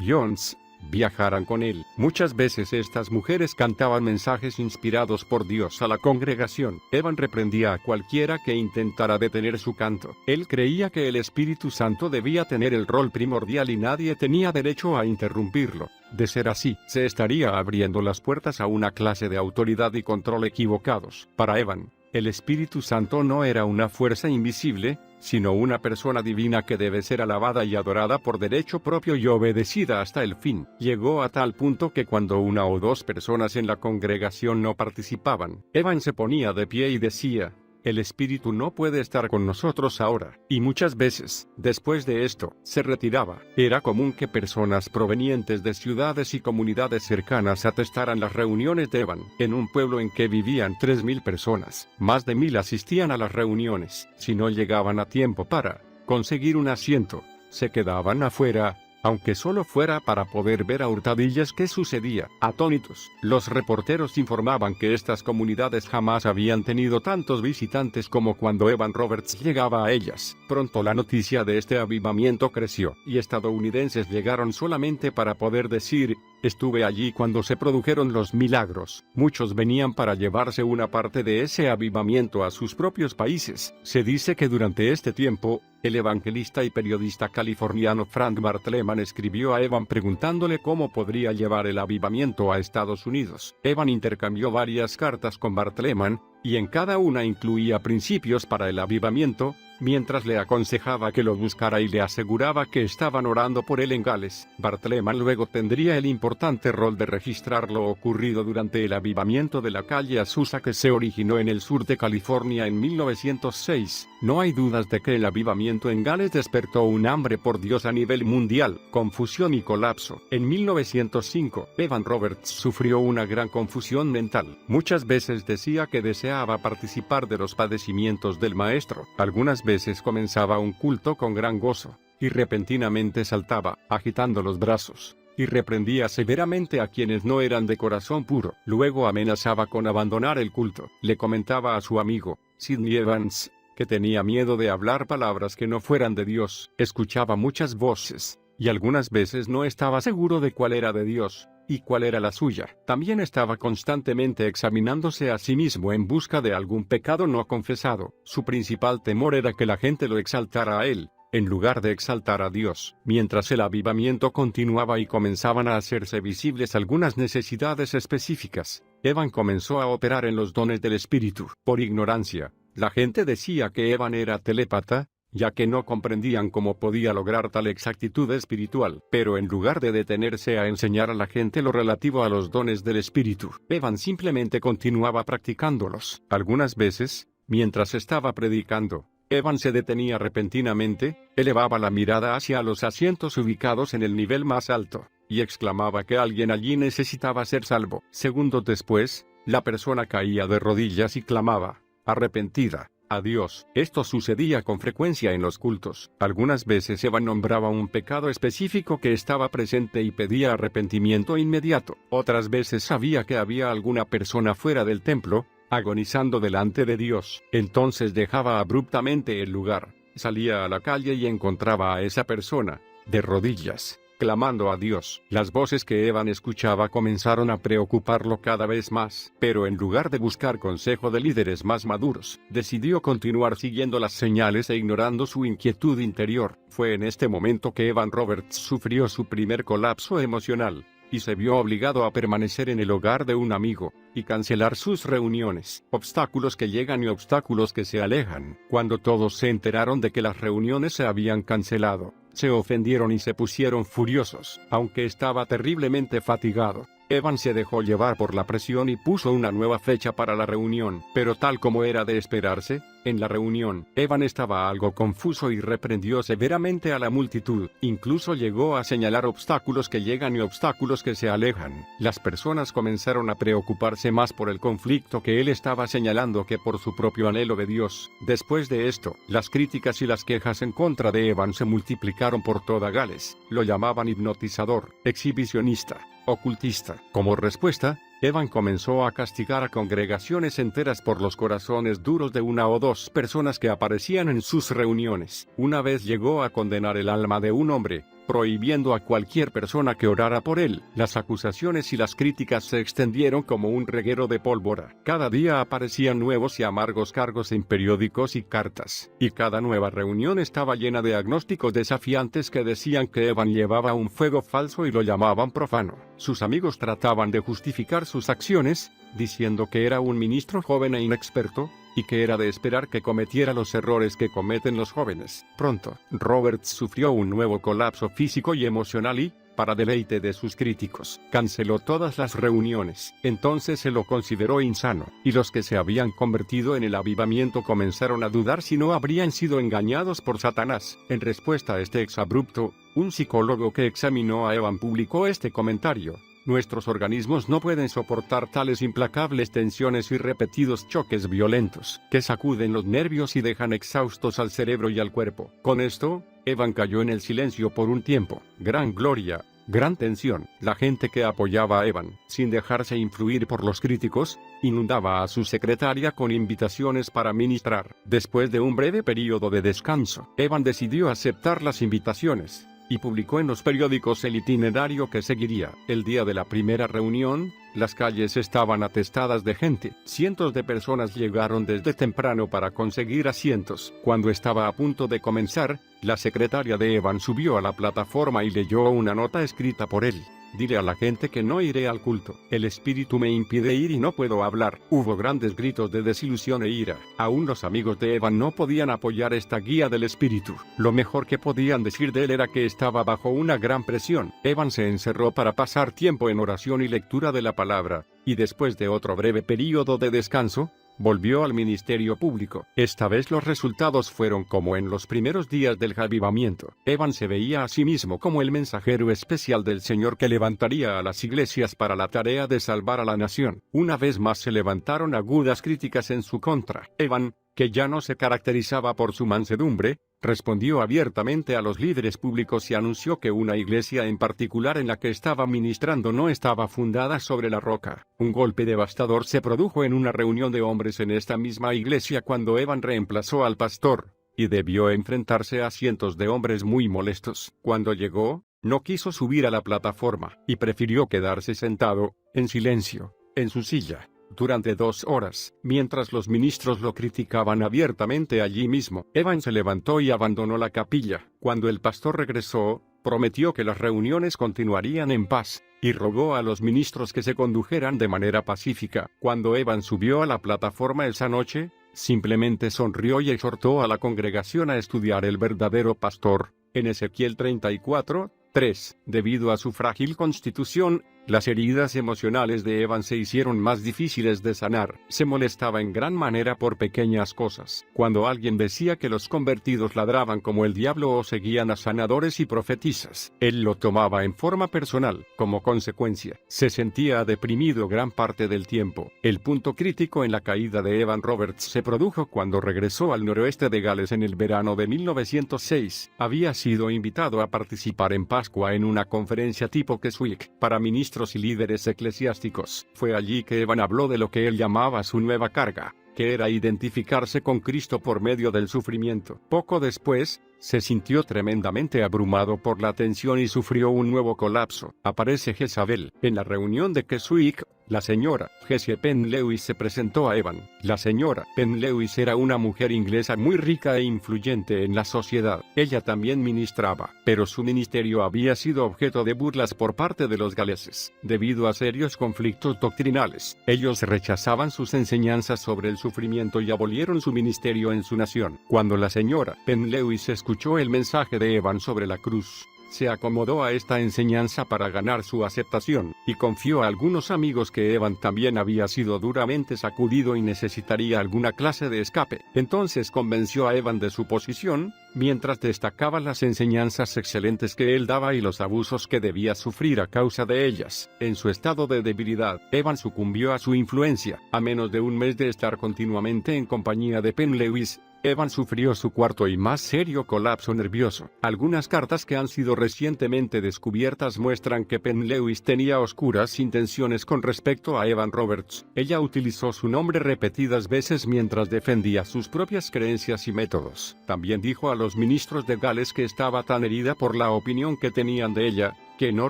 Jones, viajaran con él. Muchas veces estas mujeres cantaban mensajes inspirados por Dios a la congregación. Evan reprendía a cualquiera que intentara detener su canto. Él creía que el Espíritu Santo debía tener el rol primordial y nadie tenía derecho a interrumpirlo. De ser así, se estaría abriendo las puertas a una clase de autoridad y control equivocados. Para Evan, el Espíritu Santo no era una fuerza invisible, sino una persona divina que debe ser alabada y adorada por derecho propio y obedecida hasta el fin. Llegó a tal punto que cuando 1 o 2 personas en la congregación no participaban, Evan se ponía de pie y decía: el Espíritu no puede estar con nosotros ahora. Y muchas veces, después de esto, se retiraba. Era común que personas provenientes de ciudades y comunidades cercanas atestaran las reuniones de Evan. En un pueblo en que vivían 3.000 personas, más de 1.000 asistían a las reuniones. Si no llegaban a tiempo para conseguir un asiento, se quedaban afuera, aunque solo fuera para poder ver a hurtadillas qué sucedía. Atónitos, los reporteros informaban que estas comunidades jamás habían tenido tantos visitantes como cuando Evan Roberts llegaba a ellas. Pronto la noticia de este avivamiento creció, y estadounidenses llegaron solamente para poder decir: estuve allí cuando se produjeron los milagros. Muchos venían para llevarse una parte de ese avivamiento a sus propios países. Se dice que durante este tiempo, el evangelista y periodista californiano Frank Bartleman escribió a Evan preguntándole cómo podría llevar el avivamiento a Estados Unidos. Evan intercambió varias cartas con Bartleman, y en cada una incluía principios para el avivamiento, mientras le aconsejaba que lo buscara y le aseguraba que estaban orando por él en Gales. Bartleman luego tendría el importante rol de registrar lo ocurrido durante el avivamiento de la calle Azusa que se originó en el sur de California en 1906. No hay dudas de que el avivamiento en Gales despertó un hambre por Dios a nivel mundial, confusión y colapso. En 1905, Evan Roberts sufrió una gran confusión mental. Muchas veces decía que deseaba participar de los padecimientos del maestro. Algunas veces comenzaba un culto con gran gozo, y repentinamente saltaba, agitando los brazos, y reprendía severamente a quienes no eran de corazón puro. Luego amenazaba con abandonar el culto. Le comentaba a su amigo, Sidney Evans, que tenía miedo de hablar palabras que no fueran de Dios. Escuchaba muchas voces, y algunas veces no estaba seguro de cuál era de Dios y cuál era la suya. También estaba constantemente examinándose a sí mismo en busca de algún pecado no confesado. Su principal temor era que la gente lo exaltara a él, en lugar de exaltar a Dios. Mientras el avivamiento continuaba y comenzaban a hacerse visibles algunas necesidades específicas, Evan comenzó a operar en los dones del Espíritu. Por ignorancia, la gente decía que Evan era telépata, ya que no comprendían cómo podía lograr tal exactitud espiritual. Pero en lugar de detenerse a enseñar a la gente lo relativo a los dones del Espíritu, Evan simplemente continuaba practicándolos. Algunas veces, mientras estaba predicando, Evan se detenía repentinamente, elevaba la mirada hacia los asientos ubicados en el nivel más alto, y exclamaba que alguien allí necesitaba ser salvo. Segundos después, la persona caía de rodillas y clamaba, arrepentida, a Dios. Esto sucedía con frecuencia en los cultos. Algunas veces Evan nombraba un pecado específico que estaba presente y pedía arrepentimiento inmediato. Otras veces sabía que había alguna persona fuera del templo, agonizando delante de Dios. Entonces dejaba abruptamente el lugar, salía a la calle y encontraba a esa persona, de rodillas, clamando a Dios. Las voces que Evan escuchaba comenzaron a preocuparlo cada vez más, pero en lugar de buscar consejo de líderes más maduros, decidió continuar siguiendo las señales e ignorando su inquietud interior. Fue en este momento que Evan Roberts sufrió su primer colapso emocional, y se vio obligado a permanecer en el hogar de un amigo, y cancelar sus reuniones. Obstáculos que llegan y obstáculos que se alejan. Cuando todos se enteraron de que las reuniones se habían cancelado, se ofendieron y se pusieron furiosos. Aunque estaba terriblemente fatigado, Evan se dejó llevar por la presión y puso una nueva fecha para la reunión, pero tal como era de esperarse, en la reunión, Evan estaba algo confuso y reprendió severamente a la multitud, incluso llegó a señalar obstáculos que llegan y obstáculos que se alejan. Las personas comenzaron a preocuparse más por el conflicto que él estaba señalando que por su propio anhelo de Dios. Después de esto, las críticas y las quejas en contra de Evan se multiplicaron por toda Gales. Lo llamaban hipnotizador, exhibicionista, ocultista. Como respuesta, Evan comenzó a castigar a congregaciones enteras por los corazones duros de una o dos personas que aparecían en sus reuniones. Una vez llegó a condenar el alma de un hombre, prohibiendo a cualquier persona que orara por él. Las acusaciones y las críticas se extendieron como un reguero de pólvora. Cada día aparecían nuevos y amargos cargos en periódicos y cartas, y cada nueva reunión estaba llena de agnósticos desafiantes que decían que Evan llevaba un fuego falso y lo llamaban profano. Sus amigos trataban de justificar sus acciones, diciendo que era un ministro joven e inexperto, y que era de esperar que cometiera los errores que cometen los jóvenes. Pronto, Roberts sufrió un nuevo colapso físico y emocional y, para deleite de sus críticos, canceló todas las reuniones. Entonces se lo consideró insano, y los que se habían convertido en el avivamiento comenzaron a dudar si no habrían sido engañados por Satanás. En respuesta a este exabrupto, un psicólogo que examinó a Evan publicó este comentario: nuestros organismos no pueden soportar tales implacables tensiones y repetidos choques violentos, que sacuden los nervios y dejan exhaustos al cerebro y al cuerpo. Con esto, Evan cayó en el silencio por un tiempo. Gran gloria, gran tensión. La gente que apoyaba a Evan, sin dejarse influir por los críticos, inundaba a su secretaria con invitaciones para ministrar. Después de un breve periodo de descanso, Evan decidió aceptar las invitaciones y publicó en los periódicos el itinerario que seguiría. El día de la primera reunión, las calles estaban atestadas de gente. Cientos de personas llegaron desde temprano para conseguir asientos. Cuando estaba a punto de comenzar, la secretaria de Evan subió a la plataforma y leyó una nota escrita por él. Dile a la gente que no iré al culto. El espíritu me impide ir y no puedo hablar. Hubo grandes gritos de desilusión e ira. Aún los amigos de Evan no podían apoyar esta guía del espíritu. Lo mejor que podían decir de él era que estaba bajo una gran presión. Evan se encerró para pasar tiempo en oración y lectura de la palabra, y después de otro breve período de descanso, volvió al ministerio público. Esta vez los resultados fueron como en los primeros días del avivamiento. Evan se veía a sí mismo como el mensajero especial del Señor que levantaría a las iglesias para la tarea de salvar a la nación. Una vez más se levantaron agudas críticas en su contra. Evan, que ya no se caracterizaba por su mansedumbre, respondió abiertamente a los líderes públicos y anunció que una iglesia en particular en la que estaba ministrando no estaba fundada sobre la roca. Un golpe devastador se produjo en una reunión de hombres en esta misma iglesia cuando Evan reemplazó al pastor, y debió enfrentarse a cientos de hombres muy molestos. Cuando llegó, no quiso subir a la plataforma, y prefirió quedarse sentado, en silencio, en su silla, durante 2 horas, mientras los ministros lo criticaban abiertamente allí mismo. Evan se levantó y abandonó la capilla. Cuando el pastor regresó, prometió que las reuniones continuarían en paz, y rogó a los ministros que se condujeran de manera pacífica. Cuando Evan subió a la plataforma esa noche, simplemente sonrió y exhortó a la congregación a estudiar el verdadero pastor. En Ezequiel 34:3, debido a su frágil constitución, las heridas emocionales de Evan se hicieron más difíciles de sanar. Se molestaba en gran manera por pequeñas cosas. Cuando alguien decía que los convertidos ladraban como el diablo o seguían a sanadores y profetisas, él lo tomaba en forma personal. Como consecuencia, se sentía deprimido gran parte del tiempo. El punto crítico en la caída de Evan Roberts se produjo cuando regresó al noroeste de Gales en el verano de 1906. Había sido invitado a participar en Pascua en una conferencia tipo Keswick para ministros y líderes eclesiásticos. Fue allí que Evan habló de lo que él llamaba su nueva carga, que era identificarse con Cristo por medio del sufrimiento. Poco después, se sintió tremendamente abrumado por la tensión y sufrió un nuevo colapso. Aparece Jezabel. En la reunión de Keswick, la señora Jessie Penn Lewis se presentó a Evan. La señora Penn Lewis era una mujer inglesa muy rica e influyente en la sociedad. Ella también ministraba, pero su ministerio había sido objeto de burlas por parte de los galeses, debido a serios conflictos doctrinales. Ellos rechazaban sus enseñanzas sobre el sufrimiento y abolieron su ministerio en su nación. Cuando la señora Penn Lewis escuchó el mensaje de Evan sobre la cruz, se acomodó a esta enseñanza para ganar su aceptación, y confió a algunos amigos que Evan también había sido duramente sacudido y necesitaría alguna clase de escape. Entonces convenció a Evan de su posición, mientras destacaba las enseñanzas excelentes que él daba y los abusos que debía sufrir a causa de ellas. En su estado de debilidad, Evan sucumbió a su influencia. A menos de un mes de estar continuamente en compañía de Penn Lewis, Evan sufrió su cuarto y más serio colapso nervioso. Algunas cartas que han sido recientemente descubiertas muestran que Penn Lewis tenía oscuras intenciones con respecto a Evan Roberts. Ella utilizó su nombre repetidas veces mientras defendía sus propias creencias y métodos. También dijo a los ministros de Gales que estaba tan herida por la opinión que tenían de ella, que no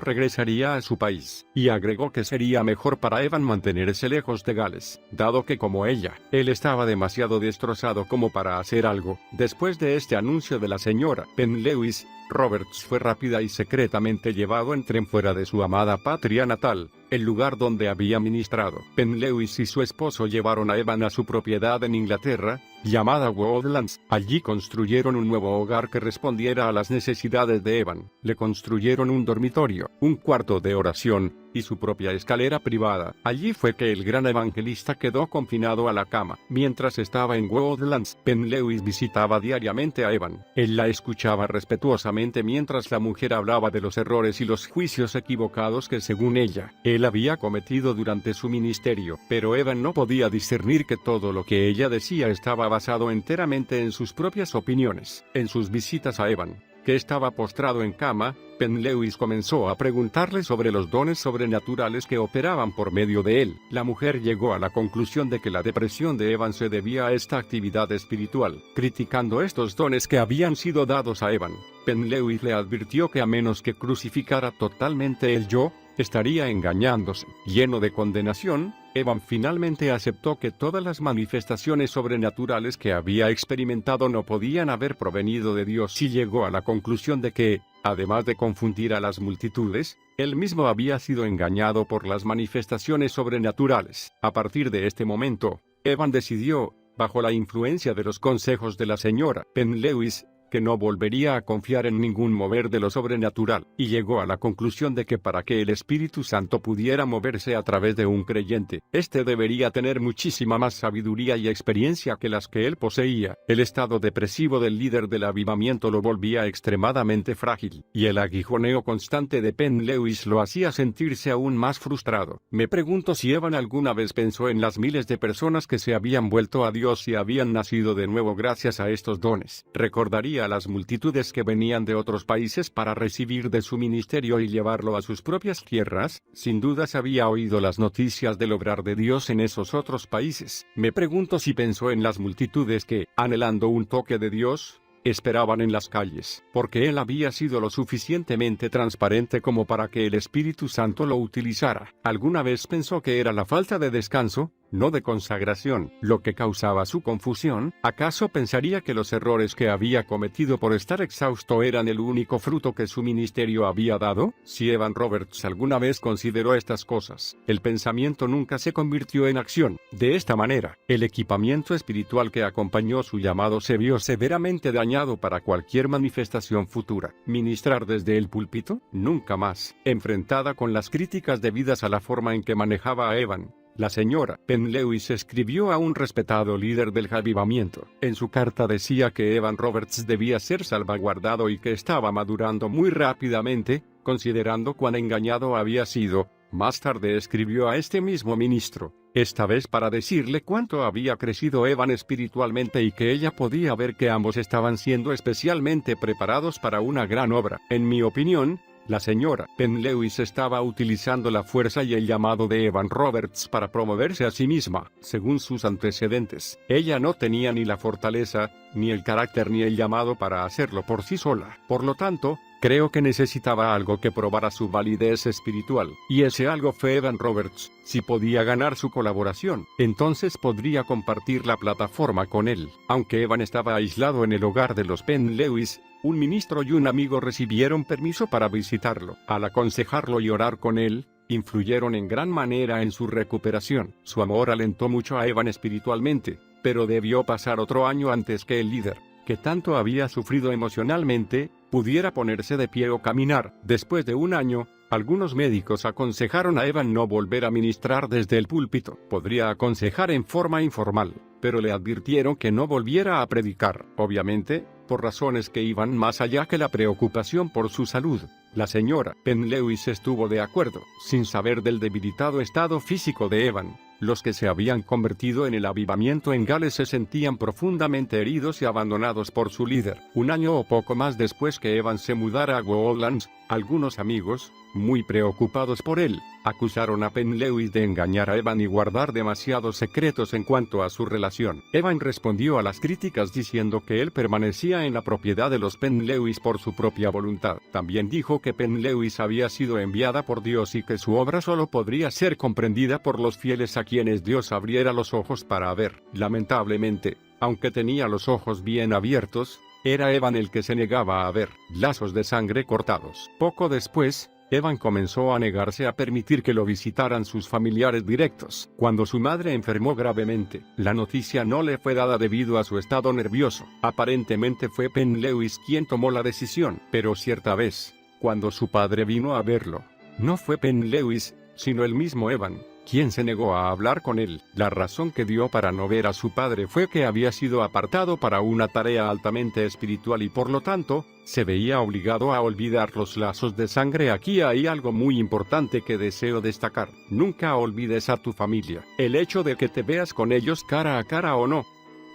regresaría a su país, y agregó que sería mejor para Evan mantenerse lejos de Gales, dado que como ella, él estaba demasiado destrozado como para hacer algo. Después de este anuncio de la señora Penn Lewis, Roberts fue rápida y secretamente llevado en tren fuera de su amada patria natal, el lugar donde había ministrado. Penn Lewis y su esposo llevaron a Evan a su propiedad en Inglaterra, llamada Woodlands. Allí construyeron un nuevo hogar que respondiera a las necesidades de Evan. Le construyeron un dormitorio, un cuarto de oración, y su propia escalera privada. Allí fue que el gran evangelista quedó confinado a la cama. Mientras estaba en Woodlands, Penn Lewis visitaba diariamente a Evan. Él la escuchaba respetuosamente mientras la mujer hablaba de los errores y los juicios equivocados que según ella, él había cometido durante su ministerio. Pero Evan no podía discernir que todo lo que ella decía estaba basado enteramente en sus propias opiniones. En sus visitas a Evan, que estaba postrado en cama, Penn Lewis comenzó a preguntarle sobre los dones sobrenaturales que operaban por medio de él. La mujer llegó a la conclusión de que la depresión de Evan se debía a esta actividad espiritual. Criticando estos dones que habían sido dados a Evan, Penn Lewis le advirtió que a menos que crucificara totalmente el yo, estaría engañándose. Lleno de condenación, Evan finalmente aceptó que todas las manifestaciones sobrenaturales que había experimentado no podían haber provenido de Dios y llegó a la conclusión de que, además de confundir a las multitudes, él mismo había sido engañado por las manifestaciones sobrenaturales. A partir de este momento, Evan decidió, bajo la influencia de los consejos de la señora Penn Lewis, que no volvería a confiar en ningún mover de lo sobrenatural, y llegó a la conclusión de que para que el Espíritu Santo pudiera moverse a través de un creyente, éste debería tener muchísima más sabiduría y experiencia que las que él poseía. El estado depresivo del líder del avivamiento lo volvía extremadamente frágil, y el aguijoneo constante de Penn Lewis lo hacía sentirse aún más frustrado. Me pregunto si Evan alguna vez pensó en las miles de personas que se habían vuelto a Dios y habían nacido de nuevo gracias a estos dones. Recordaría a las multitudes que venían de otros países para recibir de su ministerio y llevarlo a sus propias tierras. Sin dudas había oído las noticias del obrar de Dios en esos otros países. Me pregunto si pensó en las multitudes que, anhelando un toque de Dios, esperaban en las calles, porque él había sido lo suficientemente transparente como para que el Espíritu Santo lo utilizara. ¿Alguna vez pensó que era la falta de descanso, no de consagración, lo que causaba su confusión? ¿Acaso pensaría que los errores que había cometido por estar exhausto eran el único fruto que su ministerio había dado? Si Evan Roberts alguna vez consideró estas cosas, el pensamiento nunca se convirtió en acción. De esta manera, el equipamiento espiritual que acompañó su llamado se vio severamente dañado para cualquier manifestación futura. Ministrar desde el púlpito, nunca más. Enfrentada con las críticas debidas a la forma en que manejaba a Evan, la señora Penn Lewis escribió a un respetado líder del avivamiento. En su carta decía que Evan Roberts debía ser salvaguardado y que estaba madurando muy rápidamente, considerando cuán engañado había sido. Más tarde escribió a este mismo ministro, esta vez para decirle cuánto había crecido Evan espiritualmente y que ella podía ver que ambos estaban siendo especialmente preparados para una gran obra. En mi opinión, la señora Penn Lewis estaba utilizando la fuerza y el llamado de Evan Roberts para promoverse a sí misma. Según sus antecedentes, ella no tenía ni la fortaleza, ni el carácter ni el llamado para hacerlo por sí sola. Por lo tanto, creo que necesitaba algo que probara su validez espiritual, y ese algo fue Evan Roberts. Si podía ganar su colaboración, entonces podría compartir la plataforma con él. Aunque Evan estaba aislado en el hogar de los Penn Lewis, un ministro y un amigo recibieron permiso para visitarlo. Al aconsejarlo y orar con él, influyeron en gran manera en su recuperación. Su amor alentó mucho a Evan espiritualmente, pero debió pasar otro año antes que el líder, que tanto había sufrido emocionalmente, pudiera ponerse de pie o caminar. Después de un año, algunos médicos aconsejaron a Evan no volver a ministrar desde el púlpito. Podría aconsejar en forma informal, pero le advirtieron que no volviera a predicar. Obviamente, por razones que iban más allá que la preocupación por su salud. La señora Penn Lewis estuvo de acuerdo, sin saber del debilitado estado físico de Evan. Los que se habían convertido en el avivamiento en Gales se sentían profundamente heridos y abandonados por su líder. Un año o poco más después que Evan se mudara a Woodlands, algunos amigos, muy preocupados por él, acusaron a Penn Lewis de engañar a Evan y guardar demasiados secretos en cuanto a su relación. Evan respondió a las críticas diciendo que él permanecía en la propiedad de los Penn Lewis por su propia voluntad. También dijo que Penn Lewis había sido enviada por Dios y que su obra solo podría ser comprendida por los fieles a quienes Dios abriera los ojos para ver. Lamentablemente, aunque tenía los ojos bien abiertos, era Evan el que se negaba a ver. Lazos de sangre cortados. Poco después, Evan comenzó a negarse a permitir que lo visitaran sus familiares directos. Cuando su madre enfermó gravemente, la noticia no le fue dada debido a su estado nervioso. Aparentemente fue Penn Lewis quien tomó la decisión, pero cierta vez, cuando su padre vino a verlo, no fue Penn Lewis, sino el mismo Evan, quien se negó a hablar con él. La razón que dio para no ver a su padre fue que había sido apartado para una tarea altamente espiritual y por lo tanto, se veía obligado a olvidar los lazos de sangre. Aquí hay algo muy importante que deseo destacar. Nunca olvides a tu familia. El hecho de que te veas con ellos cara a cara o no,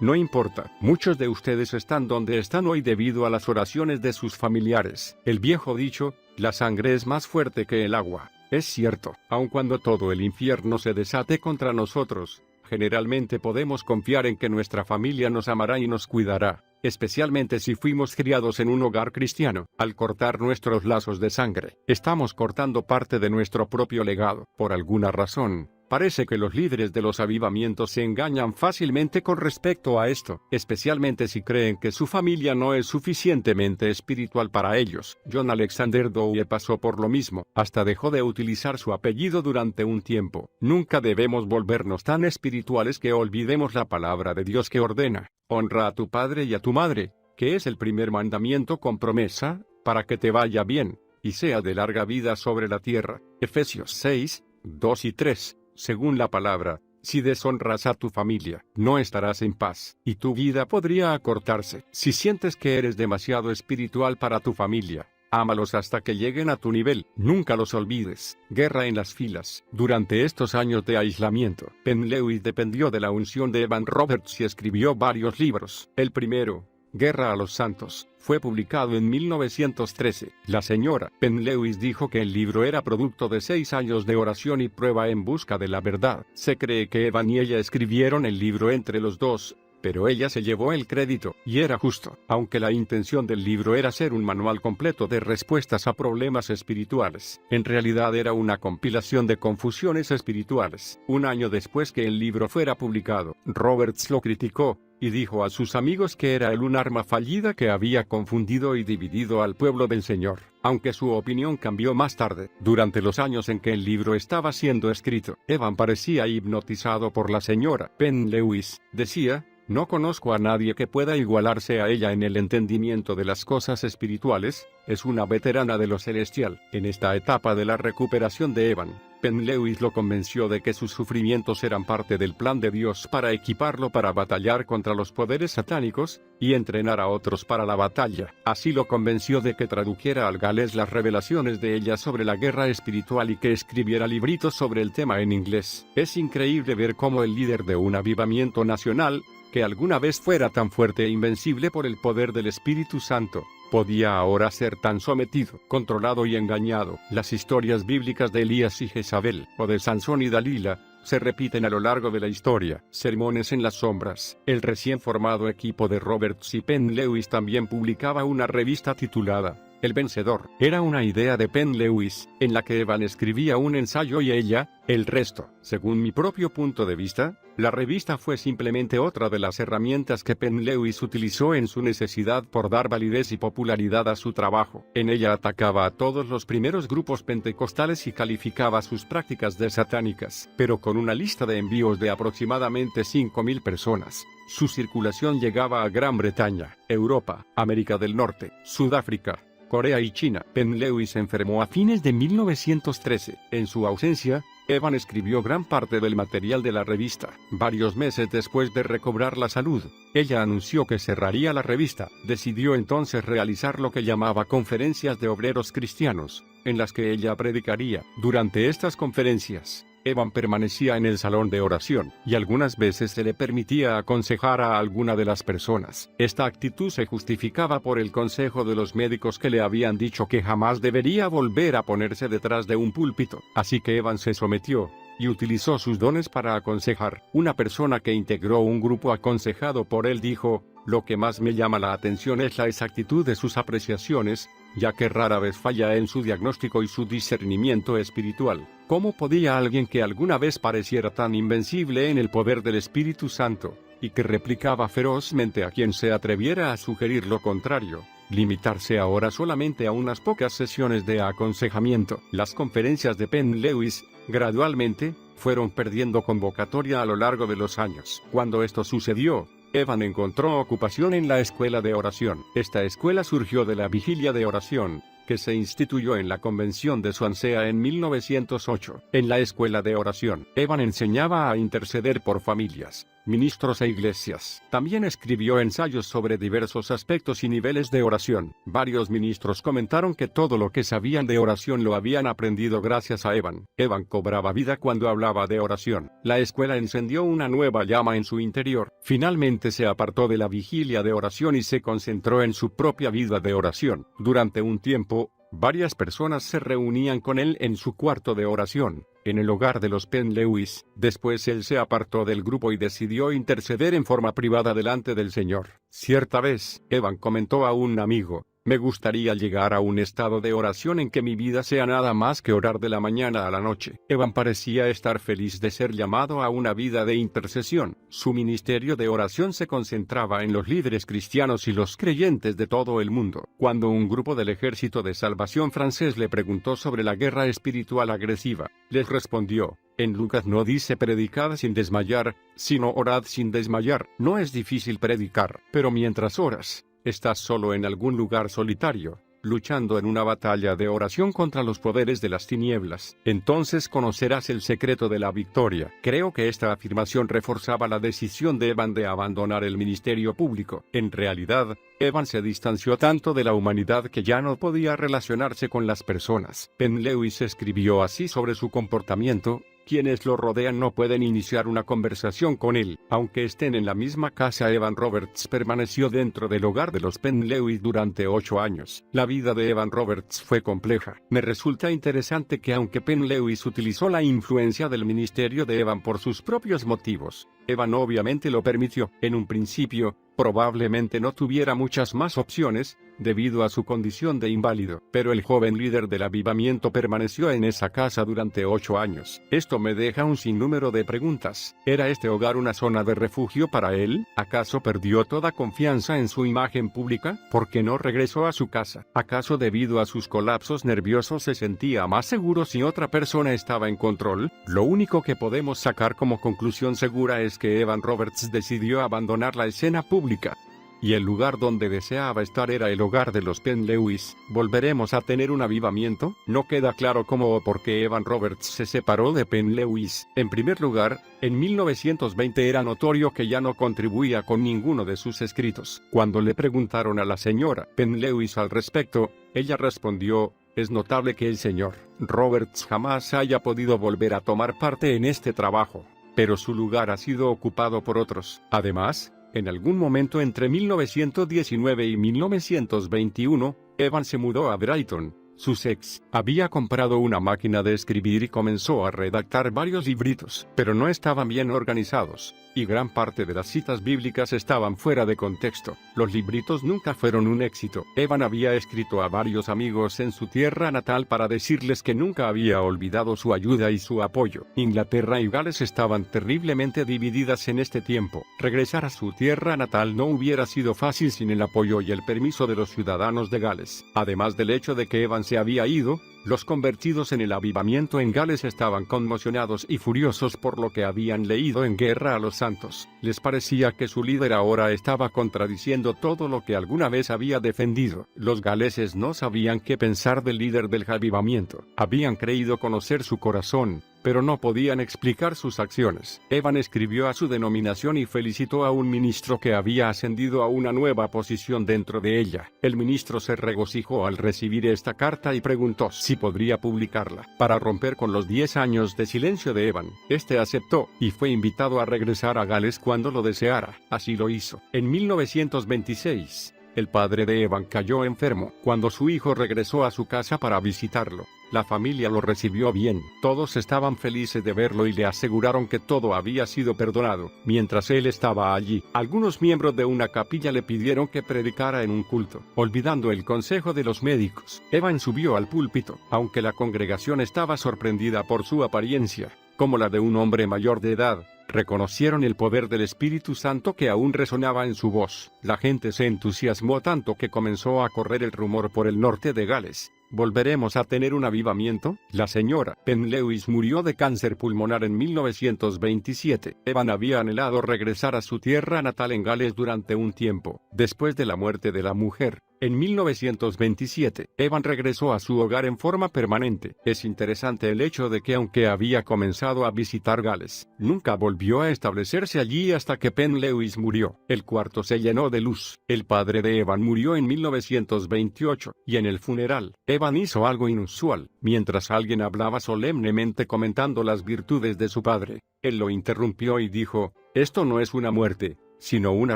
no importa. Muchos de ustedes están donde están hoy debido a las oraciones de sus familiares. El viejo dicho, la sangre es más fuerte que el agua. Es cierto, aun cuando todo el infierno se desate contra nosotros, generalmente podemos confiar en que nuestra familia nos amará y nos cuidará, especialmente si fuimos criados en un hogar cristiano. Al cortar nuestros lazos de sangre, estamos cortando parte de nuestro propio legado. Por alguna razón, parece que los líderes de los avivamientos se engañan fácilmente con respecto a esto, especialmente si creen que su familia no es suficientemente espiritual para ellos. John Alexander Dowie pasó por lo mismo, hasta dejó de utilizar su apellido durante un tiempo. Nunca debemos volvernos tan espirituales que olvidemos la palabra de Dios que ordena: honra a tu padre y a tu madre, que es el primer mandamiento con promesa, para que te vaya bien, y sea de larga vida sobre la tierra. Efesios 6, 2 y 3. Según la palabra, si deshonras a tu familia, no estarás en paz, y tu vida podría acortarse. Si sientes que eres demasiado espiritual para tu familia, ámalos hasta que lleguen a tu nivel. Nunca los olvides. Guerra en las filas. Durante estos años de aislamiento, Penn Lewis dependió de la unción de Evan Roberts y escribió varios libros. El primero, Guerra a los Santos, fue publicado en 1913. La señora Penn Lewis dijo que el libro era producto de 6 años de oración y prueba en busca de la verdad. Se cree que Evan y ella escribieron el libro entre los dos, pero ella se llevó el crédito, y era justo. Aunque la intención del libro era ser un manual completo de respuestas a problemas espirituales, en realidad era una compilación de confusiones espirituales. Un año después que el libro fuera publicado, Roberts lo criticó, y dijo a sus amigos que era un arma fallida que había confundido y dividido al pueblo del Señor. Aunque su opinión cambió más tarde, durante los años en que el libro estaba siendo escrito, Evan parecía hipnotizado por la señora Penn Lewis. Decía: no conozco a nadie que pueda igualarse a ella en el entendimiento de las cosas espirituales. Es una veterana de lo celestial. En esta etapa de la recuperación de Evan, Penn Lewis lo convenció de que sus sufrimientos eran parte del plan de Dios para equiparlo para batallar contra los poderes satánicos, y entrenar a otros para la batalla. Así lo convenció de que tradujera al galés las revelaciones de ella sobre la guerra espiritual y que escribiera libritos sobre el tema en inglés. Es increíble ver cómo el líder de un avivamiento nacional, que alguna vez fuera tan fuerte e invencible por el poder del Espíritu Santo, podía ahora ser tan sometido, controlado y engañado. Las historias bíblicas de Elías y Jezabel, o de Sansón y Dalila, se repiten a lo largo de la historia. Sermones en las sombras. El recién formado equipo de Roberts y Penn Lewis también publicaba una revista titulada El Vencedor. Era una idea de Penn Lewis, en la que Evan escribía un ensayo y ella, el resto. Según mi propio punto de vista, la revista fue simplemente otra de las herramientas que Penn Lewis utilizó en su necesidad por dar validez y popularidad a su trabajo. En ella atacaba a todos los primeros grupos pentecostales y calificaba sus prácticas de satánicas, pero con una lista de envíos de aproximadamente 5,000 personas. Su circulación llegaba a Gran Bretaña, Europa, América del Norte, Sudáfrica, Corea y China. Penn-Lewis enfermó a fines de 1913. En su ausencia, Evan escribió gran parte del material de la revista. Varios meses después de recobrar la salud, ella anunció que cerraría la revista. Decidió entonces realizar lo que llamaba conferencias de obreros cristianos, en las que ella predicaría. Durante estas conferencias, Evan permanecía en el salón de oración, y algunas veces se le permitía aconsejar a alguna de las personas. Esta actitud se justificaba por el consejo de los médicos que le habían dicho que jamás debería volver a ponerse detrás de un púlpito. Así que Evan se sometió y utilizó sus dones para aconsejar. Una persona que integró un grupo aconsejado por él dijo: "Lo que más me llama la atención es la exactitud de sus apreciaciones, ya que rara vez falla en su diagnóstico y su discernimiento espiritual. ¿Cómo podía alguien que alguna vez pareciera tan invencible en el poder del Espíritu Santo, y que replicaba ferozmente a quien se atreviera a sugerir lo contrario, limitarse ahora solamente a unas pocas sesiones de aconsejamiento?" Las conferencias de Penn-Lewis, gradualmente, fueron perdiendo convocatoria a lo largo de los años. Cuando esto sucedió, Evan encontró ocupación en la escuela de oración. Esta escuela surgió de la vigilia de oración, que se instituyó en la convención de Swansea en 1908. En la escuela de oración, Evan enseñaba a interceder por familias, ministros e iglesias. También escribió ensayos sobre diversos aspectos y niveles de oración. Varios ministros comentaron que todo lo que sabían de oración lo habían aprendido gracias a Evan. Evan cobraba vida cuando hablaba de oración. La escuela encendió una nueva llama en su interior. Finalmente se apartó de la vigilia de oración y se concentró en su propia vida de oración. Durante un tiempo, varias personas se reunían con él en su cuarto de oración, en el hogar de los Penn-Lewis. Después él se apartó del grupo y decidió interceder en forma privada delante del Señor. Cierta vez, Evan comentó a un amigo: "Me gustaría llegar a un estado de oración en que mi vida sea nada más que orar de la mañana a la noche". Evan parecía estar feliz de ser llamado a una vida de intercesión. Su ministerio de oración se concentraba en los líderes cristianos y los creyentes de todo el mundo. Cuando un grupo del Ejército de Salvación francés le preguntó sobre la guerra espiritual agresiva, les respondió: "En Lucas no dice predicad sin desmayar, sino orad sin desmayar". No es difícil predicar, pero mientras oras, estás solo en algún lugar solitario, luchando en una batalla de oración contra los poderes de las tinieblas. Entonces conocerás el secreto de la victoria. Creo que esta afirmación reforzaba la decisión de Evan de abandonar el ministerio público. En realidad, Evan se distanció tanto de la humanidad que ya no podía relacionarse con las personas. Penn-Lewis escribió así sobre su comportamiento: "Quienes lo rodean no pueden iniciar una conversación con él". Aunque estén en la misma casa, Evan Roberts permaneció dentro del hogar de los Penn-Lewis durante 8 años. La vida de Evan Roberts fue compleja. Me resulta interesante que aunque Penn-Lewis utilizó la influencia del ministerio de Evan por sus propios motivos, Evan obviamente lo permitió. En un principio, probablemente no tuviera muchas más opciones, debido a su condición de inválido, pero el joven líder del avivamiento permaneció en esa casa durante 8 años. Esto me deja un sinnúmero de preguntas. ¿Era este hogar una zona de refugio para él? ¿Acaso perdió toda confianza en su imagen pública? ¿Por qué no regresó a su casa? ¿Acaso debido a sus colapsos nerviosos se sentía más seguro si otra persona estaba en control? Lo único que podemos sacar como conclusión segura es que Evan Roberts decidió abandonar la escena pública, y el lugar donde deseaba estar era el hogar de los Penn-Lewis. ¿Volveremos a tener un avivamiento? No queda claro cómo o por qué Evan Roberts se separó de Penn-Lewis. En primer lugar, en 1920 era notorio que ya no contribuía con ninguno de sus escritos. Cuando le preguntaron a la señora Penn-Lewis al respecto, ella respondió: "Es notable que el señor Roberts jamás haya podido volver a tomar parte en este trabajo, pero su lugar ha sido ocupado por otros". Además, en algún momento entre 1919 y 1921, Evan se mudó a Brighton, Sussex. Había comprado una máquina de escribir y comenzó a redactar varios libritos, pero no estaban bien organizados, y gran parte de las citas bíblicas estaban fuera de contexto. Los libritos nunca fueron un éxito. Evan había escrito a varios amigos en su tierra natal para decirles que nunca había olvidado su ayuda y su apoyo. Inglaterra y Gales estaban terriblemente divididas en este tiempo. Regresar a su tierra natal no hubiera sido fácil sin el apoyo y el permiso de los ciudadanos de Gales. Además del hecho de que Evan se se había ido, los convertidos en el avivamiento en Gales estaban conmocionados y furiosos por lo que habían leído en Guerra a los Santos. Les parecía que su líder ahora estaba contradiciendo todo lo que alguna vez había defendido. Los galeses no sabían qué pensar del líder del avivamiento. Habían creído conocer su corazón, pero no podían explicar sus acciones. Evan escribió a su denominación y felicitó a un ministro que había ascendido a una nueva posición dentro de ella. El ministro se regocijó al recibir esta carta y preguntó si podría publicarla. Para romper con los 10 años de silencio de Evan, este aceptó, y fue invitado a regresar a Gales cuando lo deseara. Así lo hizo. En 1926, el padre de Evan cayó enfermo. Cuando su hijo regresó a su casa para visitarlo, la familia lo recibió bien. Todos estaban felices de verlo y le aseguraron que todo había sido perdonado. Mientras él estaba allí, algunos miembros de una capilla le pidieron que predicara en un culto. Olvidando el consejo de los médicos, Evan subió al púlpito. Aunque la congregación estaba sorprendida por su apariencia, como la de un hombre mayor de edad, reconocieron el poder del Espíritu Santo que aún resonaba en su voz. La gente se entusiasmó tanto que comenzó a correr el rumor por el norte de Gales: ¿volveremos a tener un avivamiento? La señora Penn Lewis murió de cáncer pulmonar en 1927. Evan había anhelado regresar a su tierra natal en Gales durante un tiempo. Después de la muerte de la mujer, en 1927, Evan regresó a su hogar en forma permanente. Es interesante el hecho de que aunque había comenzado a visitar Gales, nunca volvió a establecerse allí hasta que Penn Lewis murió. El cuarto se llenó de luz. El padre de Evan murió en 1928, y en el funeral, Evan hizo algo inusual. Mientras alguien hablaba solemnemente comentando las virtudes de su padre, él lo interrumpió y dijo: «Esto no es una muerte, sino una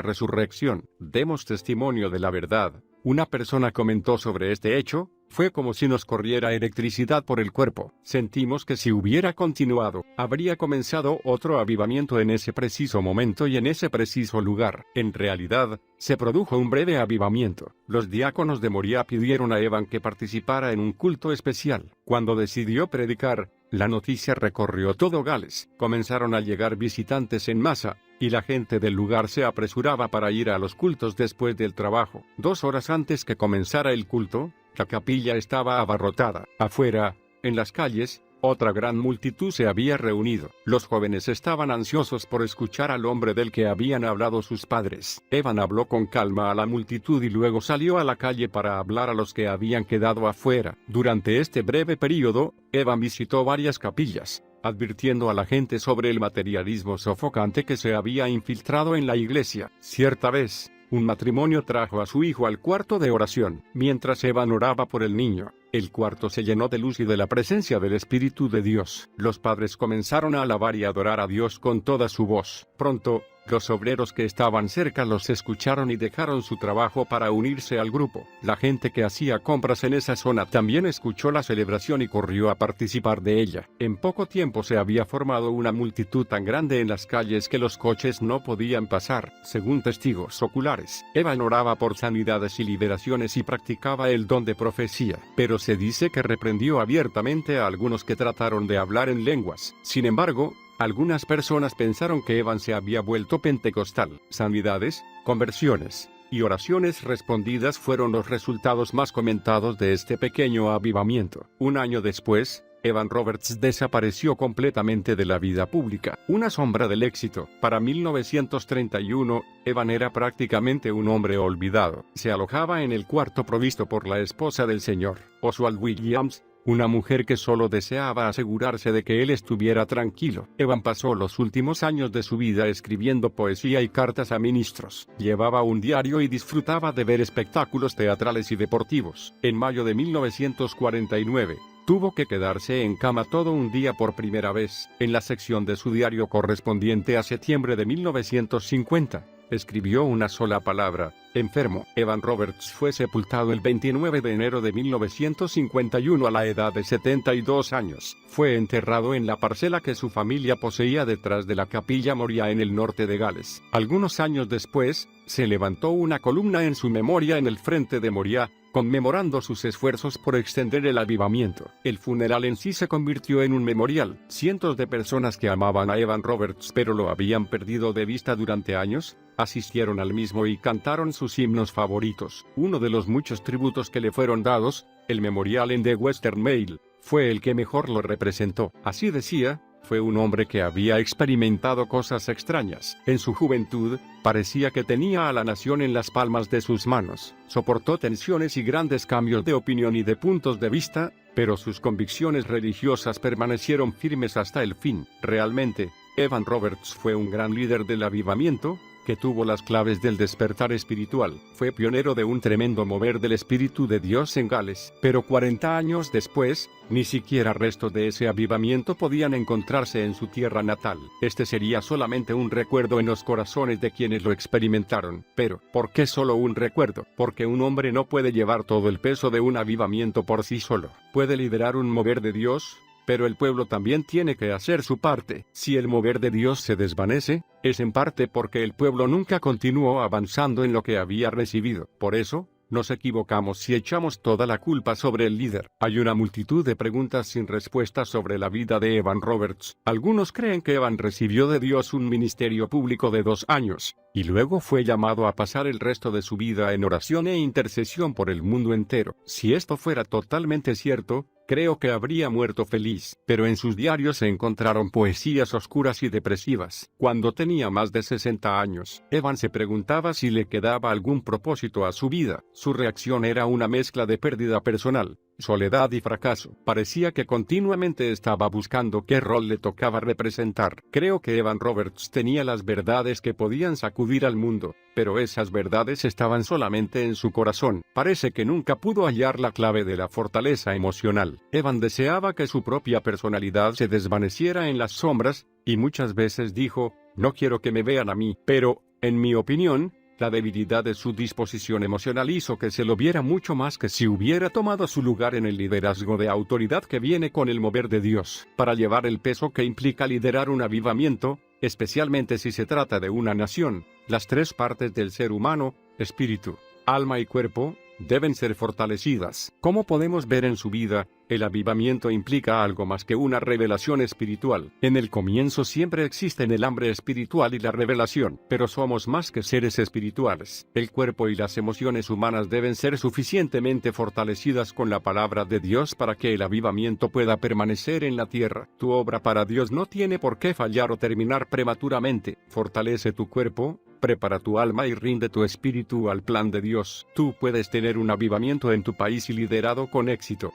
resurrección. Demos testimonio de la verdad». Una persona comentó sobre este hecho: «Fue como si nos corriera electricidad por el cuerpo. Sentimos que si hubiera continuado, habría comenzado otro avivamiento en ese preciso momento y en ese preciso lugar». En realidad, se produjo un breve avivamiento. Los diáconos de Moriah pidieron a Evan que participara en un culto especial. Cuando decidió predicar, la noticia recorrió todo Gales. Comenzaron a llegar visitantes en masa, y la gente del lugar se apresuraba para ir a los cultos después del trabajo. 2 horas antes que comenzara el culto, la capilla estaba abarrotada. Afuera, en las calles, otra gran multitud se había reunido. Los jóvenes estaban ansiosos por escuchar al hombre del que habían hablado sus padres. Evan habló con calma a la multitud y luego salió a la calle para hablar a los que habían quedado afuera. Durante este breve período, Evan visitó varias capillas, advirtiendo a la gente sobre el materialismo sofocante que se había infiltrado en la iglesia. Cierta vez, un matrimonio trajo a su hijo al cuarto de oración. Mientras Evan oraba por el niño, el cuarto se llenó de luz y de la presencia del Espíritu de Dios. Los padres comenzaron a alabar y adorar a Dios con toda su voz. Pronto, los obreros que estaban cerca los escucharon y dejaron su trabajo para unirse al grupo. La gente que hacía compras en esa zona también escuchó la celebración y corrió a participar de ella. En poco tiempo se había formado una multitud tan grande en las calles que los coches no podían pasar. Según testigos oculares, Evan oraba por sanidades y liberaciones y practicaba el don de profecía. Pero se dice que reprendió abiertamente a algunos que trataron de hablar en lenguas. Sin embargo, algunas personas pensaron que Evan se había vuelto pentecostal. Sanidades, conversiones y oraciones respondidas fueron los resultados más comentados de este pequeño avivamiento. Un año después, Evan Roberts desapareció completamente de la vida pública. Una sombra del éxito. Para 1931, Evan era prácticamente un hombre olvidado. Se alojaba en el cuarto provisto por la esposa del señor, Oswald Williams, una mujer que solo deseaba asegurarse de que él estuviera tranquilo. Evan pasó los últimos años de su vida escribiendo poesía y cartas a ministros. Llevaba un diario y disfrutaba de ver espectáculos teatrales y deportivos. En mayo de 1949, tuvo que quedarse en cama todo un día por primera vez. En la sección de su diario correspondiente a septiembre de 1950, escribió una sola palabra: enfermo. Evan Roberts fue sepultado el 29 de enero de 1951 a la edad de 72 años. Fue enterrado en la parcela que su familia poseía detrás de la capilla Moriah en el norte de Gales. Algunos años después, se levantó una columna en su memoria en el frente de Moriah, conmemorando sus esfuerzos por extender el avivamiento. El funeral en sí se convirtió en un memorial. Cientos de personas que amaban a Evan Roberts pero lo habían perdido de vista durante años, asistieron al mismo y cantaron sus himnos favoritos. Uno de los muchos tributos que le fueron dados El memorial en The Western Mail fue el que mejor lo representó. Así decía: fue un hombre que había experimentado cosas extrañas. En su juventud, parecía que tenía a la nación en las palmas de sus manos. Soportó tensiones y grandes cambios de opinión y de puntos de vista, pero sus convicciones religiosas permanecieron firmes hasta el fin. Realmente, Evan Roberts fue un gran líder del avivamiento, que tuvo las claves del despertar espiritual. Fue pionero de un tremendo mover del Espíritu de Dios en Gales. Pero 40 años después, ni siquiera restos de ese avivamiento podían encontrarse en su tierra natal. Este sería solamente un recuerdo en los corazones de quienes lo experimentaron. Pero, ¿por qué solo un recuerdo? Porque un hombre no puede llevar todo el peso de un avivamiento por sí solo. Puede liderar un mover de Dios, pero el pueblo también tiene que hacer su parte. Si el mover de Dios se desvanece, es en parte porque el pueblo nunca continuó avanzando en lo que había recibido. Por eso, nos equivocamos si echamos toda la culpa sobre el líder. Hay una multitud de preguntas sin respuesta sobre la vida de Evan Roberts. Algunos creen que Evan recibió de Dios un ministerio público de 2 años, y luego fue llamado a pasar el resto de su vida en oración e intercesión por el mundo entero. Si esto fuera totalmente cierto, creo que habría muerto feliz, pero en sus diarios se encontraron poesías oscuras y depresivas. Cuando tenía más de 60 años, Evan se preguntaba si le quedaba algún propósito a su vida. Su reacción era una mezcla de pérdida personal, soledad y fracaso. Parecía que continuamente estaba buscando qué rol le tocaba representar. Creo que Evan Roberts tenía las verdades que podían sacudir al mundo, pero esas verdades estaban solamente en su corazón. Parece que nunca pudo hallar la clave de la fortaleza emocional. Evan deseaba que su propia personalidad se desvaneciera en las sombras, y muchas veces dijo: no quiero que me vean a mí. Pero, en mi opinión, la debilidad de su disposición emocional hizo que se lo viera mucho más que si hubiera tomado su lugar en el liderazgo de autoridad que viene con el mover de Dios. Para llevar el peso que implica liderar un avivamiento, especialmente si se trata de una nación, las 3 partes del ser humano, espíritu, alma y cuerpo, deben ser fortalecidas. Como podemos ver en su vida, el avivamiento implica algo más que una revelación espiritual. En el comienzo siempre existen el hambre espiritual y la revelación, pero somos más que seres espirituales. El cuerpo y las emociones humanas deben ser suficientemente fortalecidas con la palabra de Dios para que el avivamiento pueda permanecer en la tierra. Tu obra para Dios no tiene por qué fallar o terminar prematuramente. Fortalece tu cuerpo, prepara tu alma y rinde tu espíritu al plan de Dios. Tú puedes tener un avivamiento en tu país y liderado con éxito.